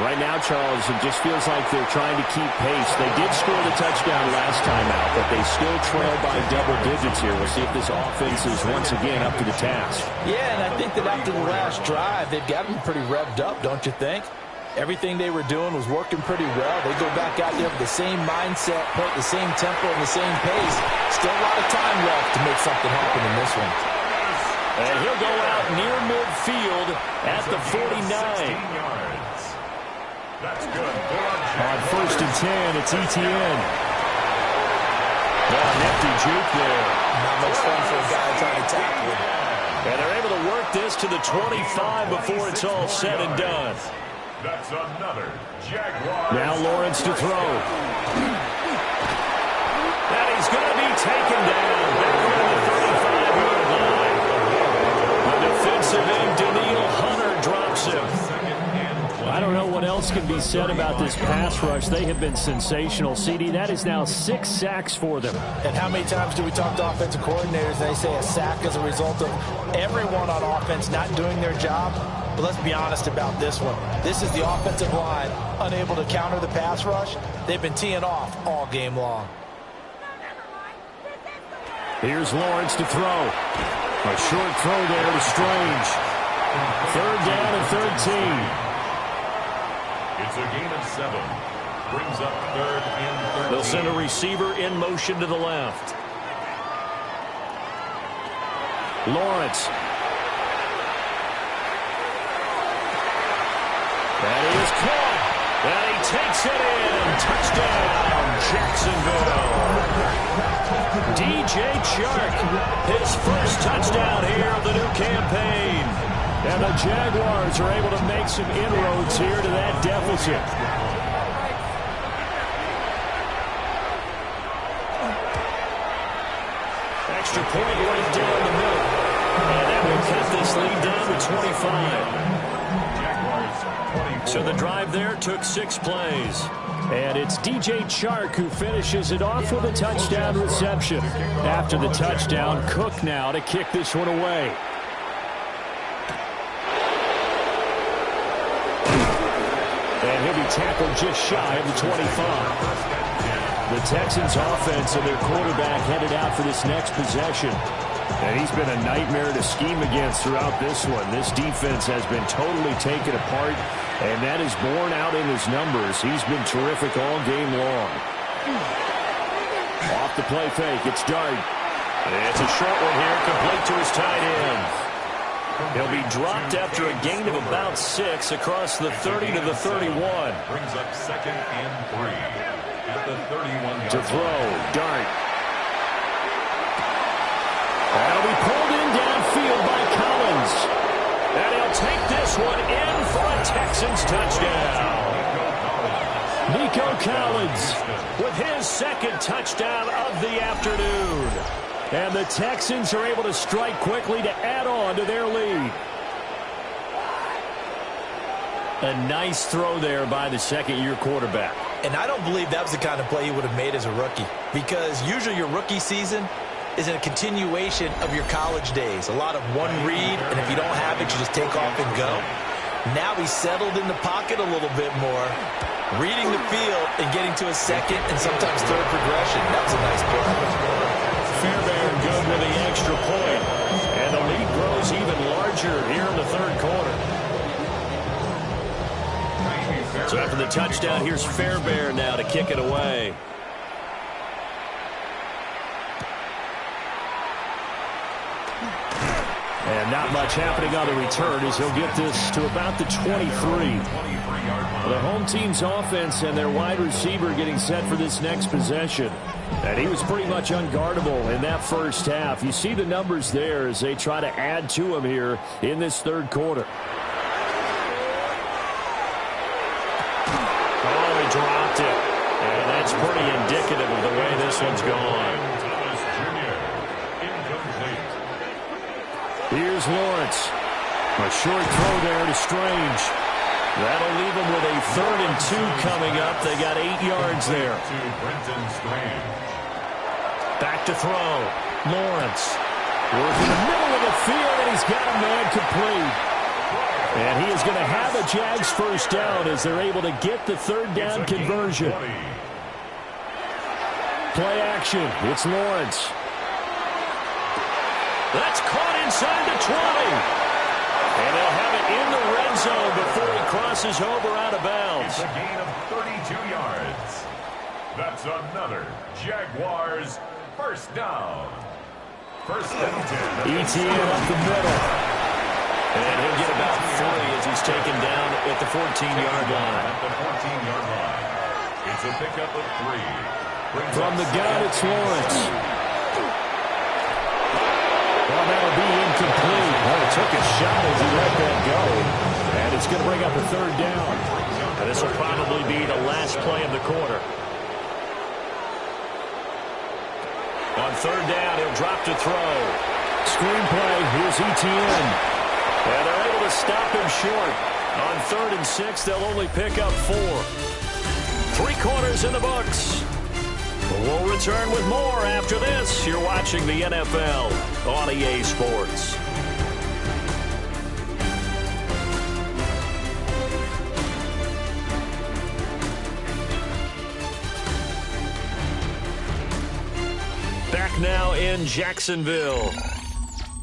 Right now, Charles, it just feels like they're trying to keep pace. They did score the touchdown last time out, but they still trail by double digits here. We'll see if this offense is once again up to the task. Yeah, and I think that after the last drive, they've got them pretty revved up, don't you think? Everything they were doing was working pretty well. They go back out there with the same mindset, play at the same tempo and the same pace. Still a lot of time left to make something happen in this one. And he'll go out near midfield at the 49. That's good. On 1st and 10, it's Etienne. An empty juke there. Not much fun for a guy trying to tackle him. And they're able to work this to the 25 before it's all said and done. That's another Jaguar. Now Lawrence to throw. And he's going to be taken down back on the 35-yard line. The defensive end, Daniil Hunter, drops him. I I don't know what else can be said about this pass rush. They have been sensational. CD, that is now 6 sacks for them. And how many times do we talk to offensive coordinators and they say a sack is a result of everyone on offense not doing their job? But let's be honest about this one. This is the offensive line unable to counter the pass rush. They've been teeing off all game long. Here's Lawrence to throw. A short throw there to Strange. 3rd down and 13. It's a gain of 7. Brings up 3rd and 13. They'll send a receiver in motion to the left. Lawrence. That is caught. And he takes it in. Touchdown, Jacksonville. DJ Chark, his first touchdown here of the new campaign. And the Jaguars are able to make some inroads here to that deficit. Extra point right down the middle. And that will cut this lead down to 25. So the drive there took 6 plays. And it's DJ Chark who finishes it off with a touchdown reception. After the touchdown, Cook now to kick this one away. And he'll be tackled just shy of the 25. The Texans offense and their quarterback headed out for this next possession. And he's been a nightmare to scheme against throughout this one. This defense has been totally taken apart, and that is borne out in his numbers. He's been terrific all game long. Off the play fake, it's Dart. It's a short one here, complete to his tight end. He'll be dropped after a gain of about 6 across the 30 to the 31. Brings up 2nd and 3 at the 31. To throw, Dart. That'll be pulled in downfield by Collins. And he'll take this one in for a Texans touchdown. Nico Collins with his 2nd touchdown of the afternoon. And the Texans are able to strike quickly to add on to their lead. A nice throw there by the 2nd-year quarterback. And I don't believe that was the kind of play he would have made as a rookie. Because usually your rookie season is a continuation of your college days. A lot of one read, and if you don't have it, you just take off and go. Now he's settled in the pocket a little bit more, reading the field and getting to a 2nd and sometimes 3rd progression. That was a nice play. Fairbairn good with the extra point. And the lead grows even larger here in the 3rd quarter. So after the touchdown, here's Fairbairn now to kick it away. And not much happening on the return as he'll get this to about the 23. The home team's offense and their wide receiver getting set for this next possession. And he was pretty much unguardable in that first half. You see the numbers there as they try to add to him here in this 3rd quarter. Oh, he dropped it. And that's pretty indicative of the way this one's gone. Here's Lawrence. A short throw there to Strange. That'll leave them with a 3rd and 2 coming up. They got 8 yards there. Back to throw. Lawrence. Working the middle of the field, and he's got a man complete. And he is going to have a Jags first down as they're able to get the 3rd down conversion. Play action. It's Lawrence. That's caught inside the 20. And they'll have it in the red zone before he crosses over out of bounds. It's a gain of 32 yards. That's another Jaguars first down. 1st and 10. ETN up the middle. And he'll get about 3 as he's taken down at the 14-yard line. At the 14-yard line. It's a pickup of 3. From the gun, it's Lawrence. Well, that'll be incomplete. Well, he took a shot as he let that go. And it's going to bring up a 3rd down. And this will probably be the last play of the quarter. On 3rd down, he'll drop to throw. Screenplay, here's ETN. And they're able to stop him short. On 3rd and 6, they'll only pick up 4. 3 quarters in the books. We'll return with more after this. You're watching the NFL on EA Sports. Back now in Jacksonville.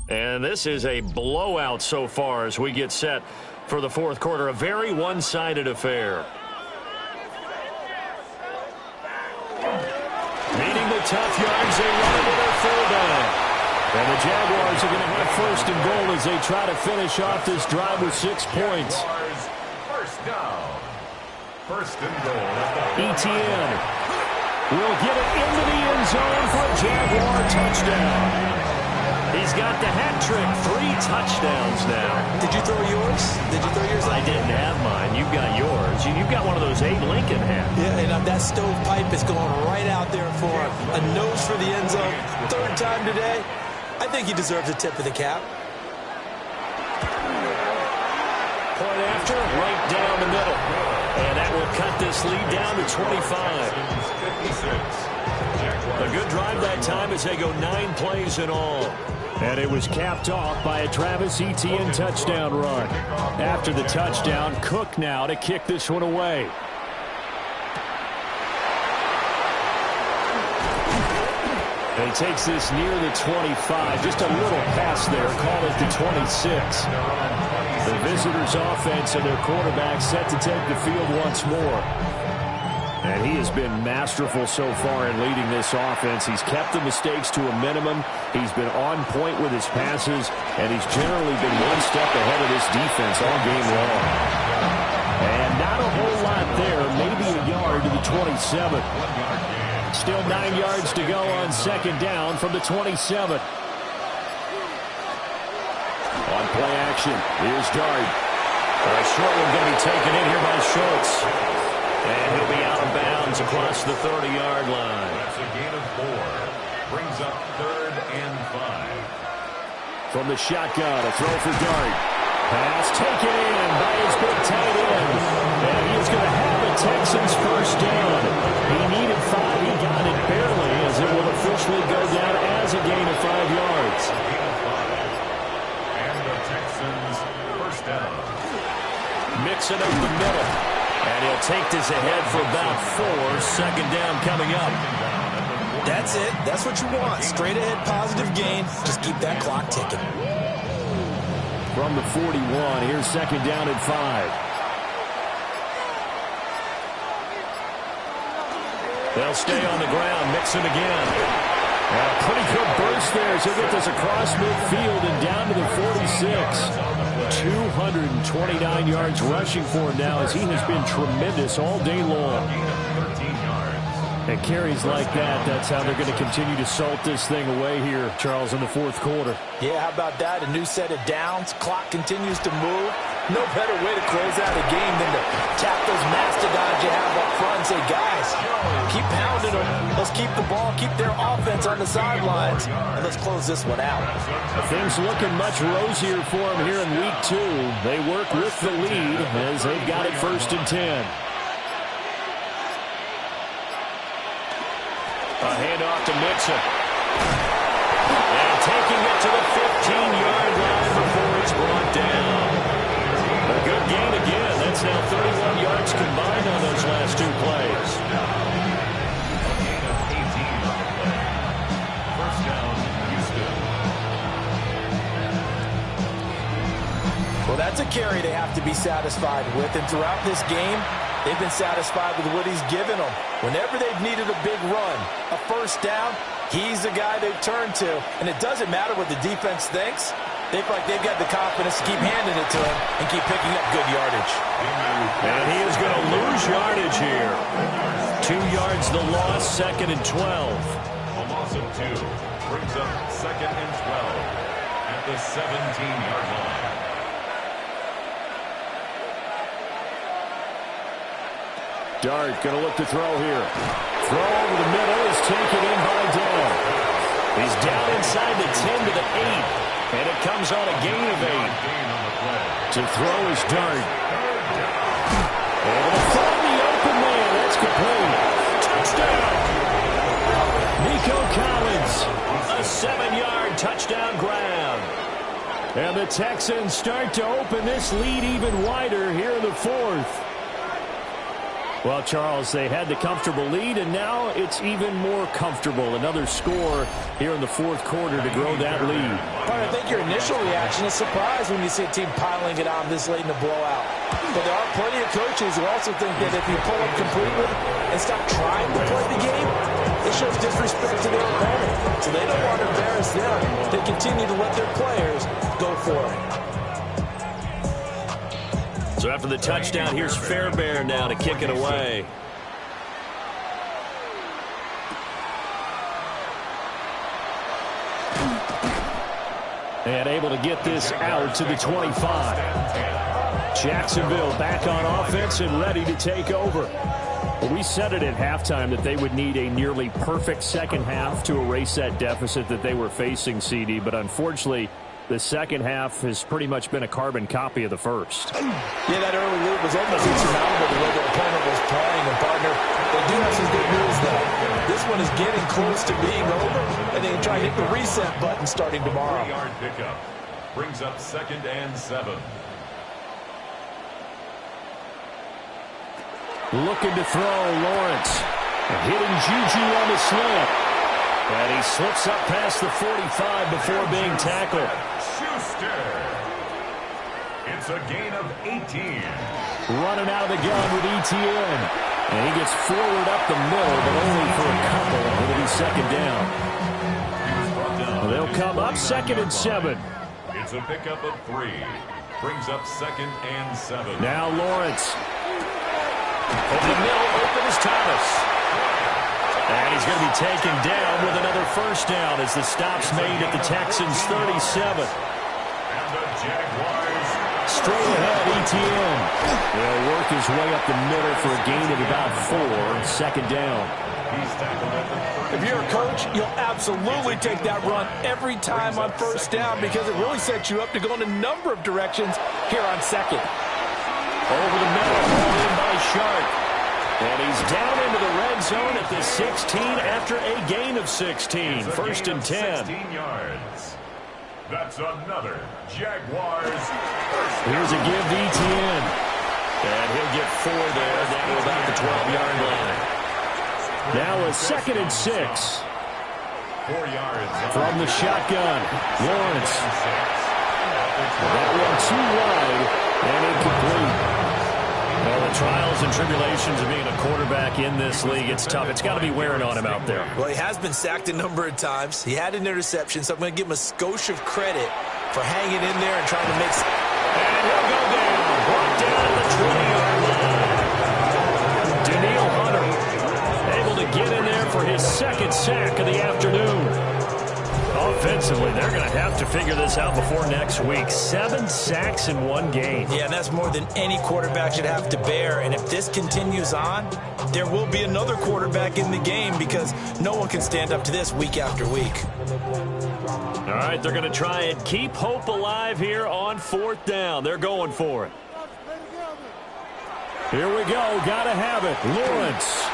And this is a blowout so far as we get set for the 4th quarter. A very one-sided affair. Needing the tough yards, they run it with their fullback. And the Jaguars are going to have 1st and goal as they try to finish off this drive with 6 points. First down. 1st and goal. Etienne will get it into the end zone for a Jaguar touchdown. He's got the hat trick, 3 touchdowns now. Did you throw yours? I didn't have mine. You've got yours. You've got one of those Abe Lincoln hats. Yeah, and that stovepipe is going right out there for a nose for the end zone. 3rd time today. I think he deserves a tip of the cap. Point after, right down the middle. And that will cut this lead down to 25. A good drive that time as they go 9 plays in all. And it was capped off by a Travis Etienne touchdown run. After the touchdown, Cook now to kick this one away. And he takes this near the 25. Just a little pass there. Call it the 26. The visitors' offense and their quarterback set to take the field once more. And he has been masterful so far in leading this offense. He's kept the mistakes to a minimum. He's been on point with his passes, and he's generally been one step ahead of this defense all game long. And not a whole lot there, maybe a yard to the 27. Still 9 yards to go on 2nd down from the 27. On play action, here's Dart. A short one going to be taken in here by Schultz. And he'll be out of bounds across the 30-yard line. That's a gain of 4. Brings up 3rd and 5. From the shotgun, a throw for Dart. Pass taken in by his big tight end. And he's going to have the Texans 1st down. He needed 5. He got it barely as it will officially go down as a gain of 5 yards. And the Texans 1st down. Mixing up the middle. And he'll take this ahead for about 4. 2nd down coming up. That's it. That's what you want. Straight ahead, positive gain. Just keep that clock ticking. From the 41, here's 2nd down and 5. They'll stay on the ground, mix it again. And a pretty good burst there as he'll get this across midfield and down to the 46. 229 yards rushing for him now as he has been tremendous all day long. And carries like that, that's how they're going to continue to salt this thing away here, Charles, in the 4th quarter. Yeah, how about that? A new set of downs. Clock continues to move. No better way to close out a game than to tap those mastodons you have up front and say, guys, keep pounding them. Let's keep the ball, keep their offense on the sidelines, and let's close this one out. Things looking much rosier for them here in week 2. They work with the lead as they've got it 1st and 10. A handoff to Mixon. And taking it to the 15-yard line before it's brought down. A good gain again. That's now 31 yards combined on those last 2 plays. A gain of 18 on the play. 1st down, Houston. Well, that's a carry they have to be satisfied with. And throughout this game, they've been satisfied with what he's given them. Whenever they've needed a big run, a 1st down, he's the guy they've turned to. And it doesn't matter what the defense thinks. They feel like they've got the confidence to keep handing it to him and keep picking up good yardage. And he is going to lose yardage here. 2 yards the loss, 2nd and 12. A loss of 2 brings up 2nd and 12 at the 17-yard line. Dart going to look to throw here. Throw over the middle is taken in by Dell. He's down inside the 10 to the 8. And it comes on a gain of 8. To throw is Dart. Able to find the open man. That's complete. Touchdown. Nico Collins, a 7-yard touchdown grab. And the Texans start to open this lead even wider here in the fourth. Well, Charles, they had the comfortable lead, and now it's even more comfortable. Another score here in the fourth quarter to grow that lead. But I think your initial reaction is surprise when you see a team piling it on this late in the blowout. But there are plenty of coaches who also think that if you pull up completely and stop trying to play the game, it shows disrespect to their opponent. So they don't want to embarrass them. They continue to let their players go for it. So after the touchdown, here's Fairbairn now to kick it away. And able to get this out to the 25. Jacksonville back on offense and ready to take over. Well, we said it at halftime that they would need a nearly perfect second half to erase that deficit that they were facing, CD. But unfortunately, the second half has pretty much been a carbon copy of the first. Yeah, that early lead was almost insurmountable the way their opponent was playing. And, partner, they do have some good news, though. This one is getting close to being over, and they can try to hit the reset button starting tomorrow. 3-yard pickup brings up 2nd and 7. Looking to throw, Lawrence. Hitting Juju on the slant. And he slips up past the 45 before being tackled. Schuster. It's a gain of 18. Running out of the gun with ETN. And he gets forward up the middle, but only for a couple. It'll be second down. They'll come up 2nd and 7. It's a pickup of 3. Brings up 2nd and 7. Now Lawrence. Over the middle, open is Thomas. And he's going to be taken down with another first down as the stop's made at the Texans' 37. And the Jaguars straight ahead, ETN. They'll work his way up the middle for a gain of about 4. Second down. He's tackled at the 30. If you're a coach, you'll absolutely take that run every time on first down because it really sets you up to go in a number of directions here on second. Over the middle, ball in by Sharp. And he's down into the red zone at the 16 after a gain of 16. First and 10. 16 yards. That's another Jaguars. Here's a give to ETN. And he'll get 4 there, down to about the 12-yard line. Now a 2nd and 6. 4 yards. From the shotgun, Lawrence. That one too wide and incomplete. Well, the trials and tribulations of being a quarterback in this league, it's tough. It's got to be wearing on him out there. Well, he has been sacked a number of times. He had an interception, so I'm going to give him a skosh of credit for hanging in there and trying to make... And he'll go down. Brought down at the 20-yard line. Daniil Hunter able to get in there for his 2nd sack of the afternoon. Offensively, they're going to have to figure this out before next week. 7 sacks in 1 game. Yeah, and that's more than any quarterback should have to bear. And if this continues on, there will be another quarterback in the game because no one can stand up to this week after week. All right, they're going to try and keep hope alive here on 4th down. They're going for it. Here we go. Got to have it. Lawrence.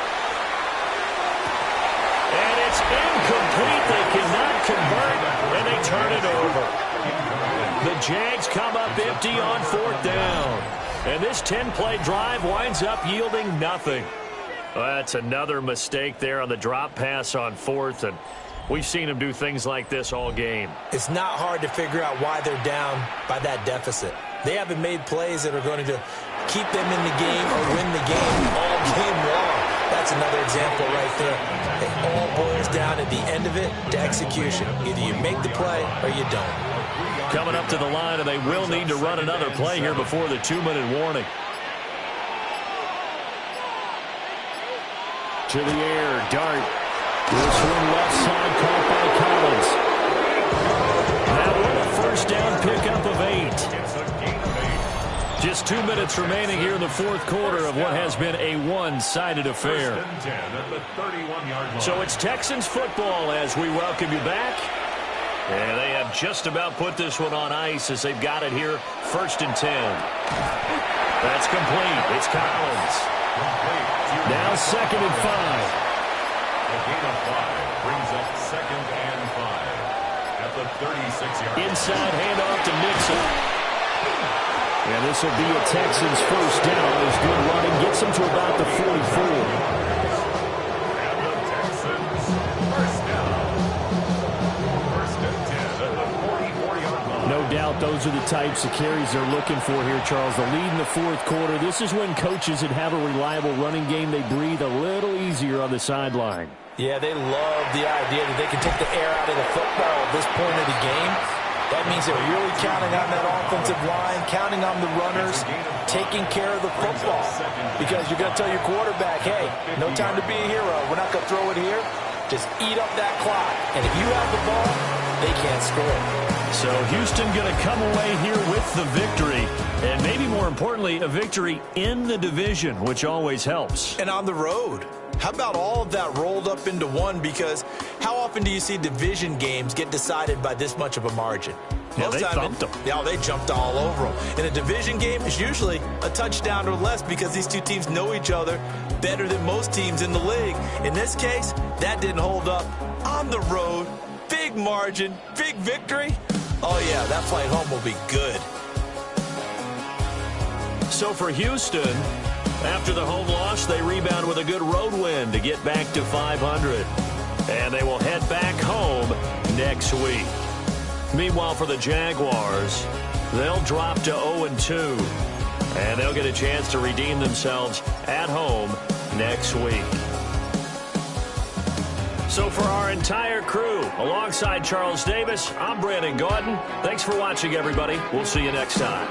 And it's incomplete. They cannot convert, and they turn it over. The Jags come up empty on 4th down. And this 10-play drive winds up yielding nothing. Well, that's another mistake there on the drop pass on 4th, and we've seen them do things like this all game. It's not hard to figure out why they're down by that deficit. They haven't made plays that are going to keep them in the game or win the game all game long. That's another example right there. It all boils down at the end of it to execution. Either you make the play or you don't. Coming up to the line, and they will need to run another play here before the 2-minute warning. To the air, Dart. This one left side caught by Collins. That one a first down pickup of 8. Just 2 minutes remaining here in the fourth quarter of what has been a one-sided affair. So it's Texans football as we welcome you back. And they have just about put this one on ice as they've got it here, 1st and 10. That's complete. It's Collins. Now 2nd and 5. A gain of 5 brings up 2nd and 5 at the 36-yard line. Inside handoff to Mixon. And this will be a Texans first down as good running gets them to about the 44. And the Texans first down. 1st and 10 at the 44-yard line. No doubt those are the types of carries they're looking for here, Charles. The lead in the 4th quarter. This is when coaches that have a reliable running game, they breathe a little easier on the sideline. Yeah, they love the idea that they can take the air out of the football at this point of the game. That means they're really counting on that offensive line, counting on the runners, taking care of the football. Because you're going to tell your quarterback, hey, no time to be a hero. We're not going to throw it here. Just eat up that clock. And if you have the ball, they can't score. So Houston going to come away here with the victory. And maybe more importantly, a victory in the division, which always helps. And on the road. How about all of that rolled up into one? Because how often do you see division games get decided by this much of a margin? Yeah, they thumped them. Yeah, they jumped all over them. In a division game, it's usually a touchdown or less because these two teams know each other better than most teams in the league. In this case, that didn't hold up. On the road, big margin, big victory. Oh, yeah, that flight home will be good. So for Houston, after the home loss, they rebound with a good road win to get back to 500. And they will head back home next week. Meanwhile, for the Jaguars, they'll drop to 0-2. And they'll get a chance to redeem themselves at home next week. So for our entire crew, alongside Charles Davis, I'm Brandon Gaudin. Thanks for watching, everybody. We'll see you next time.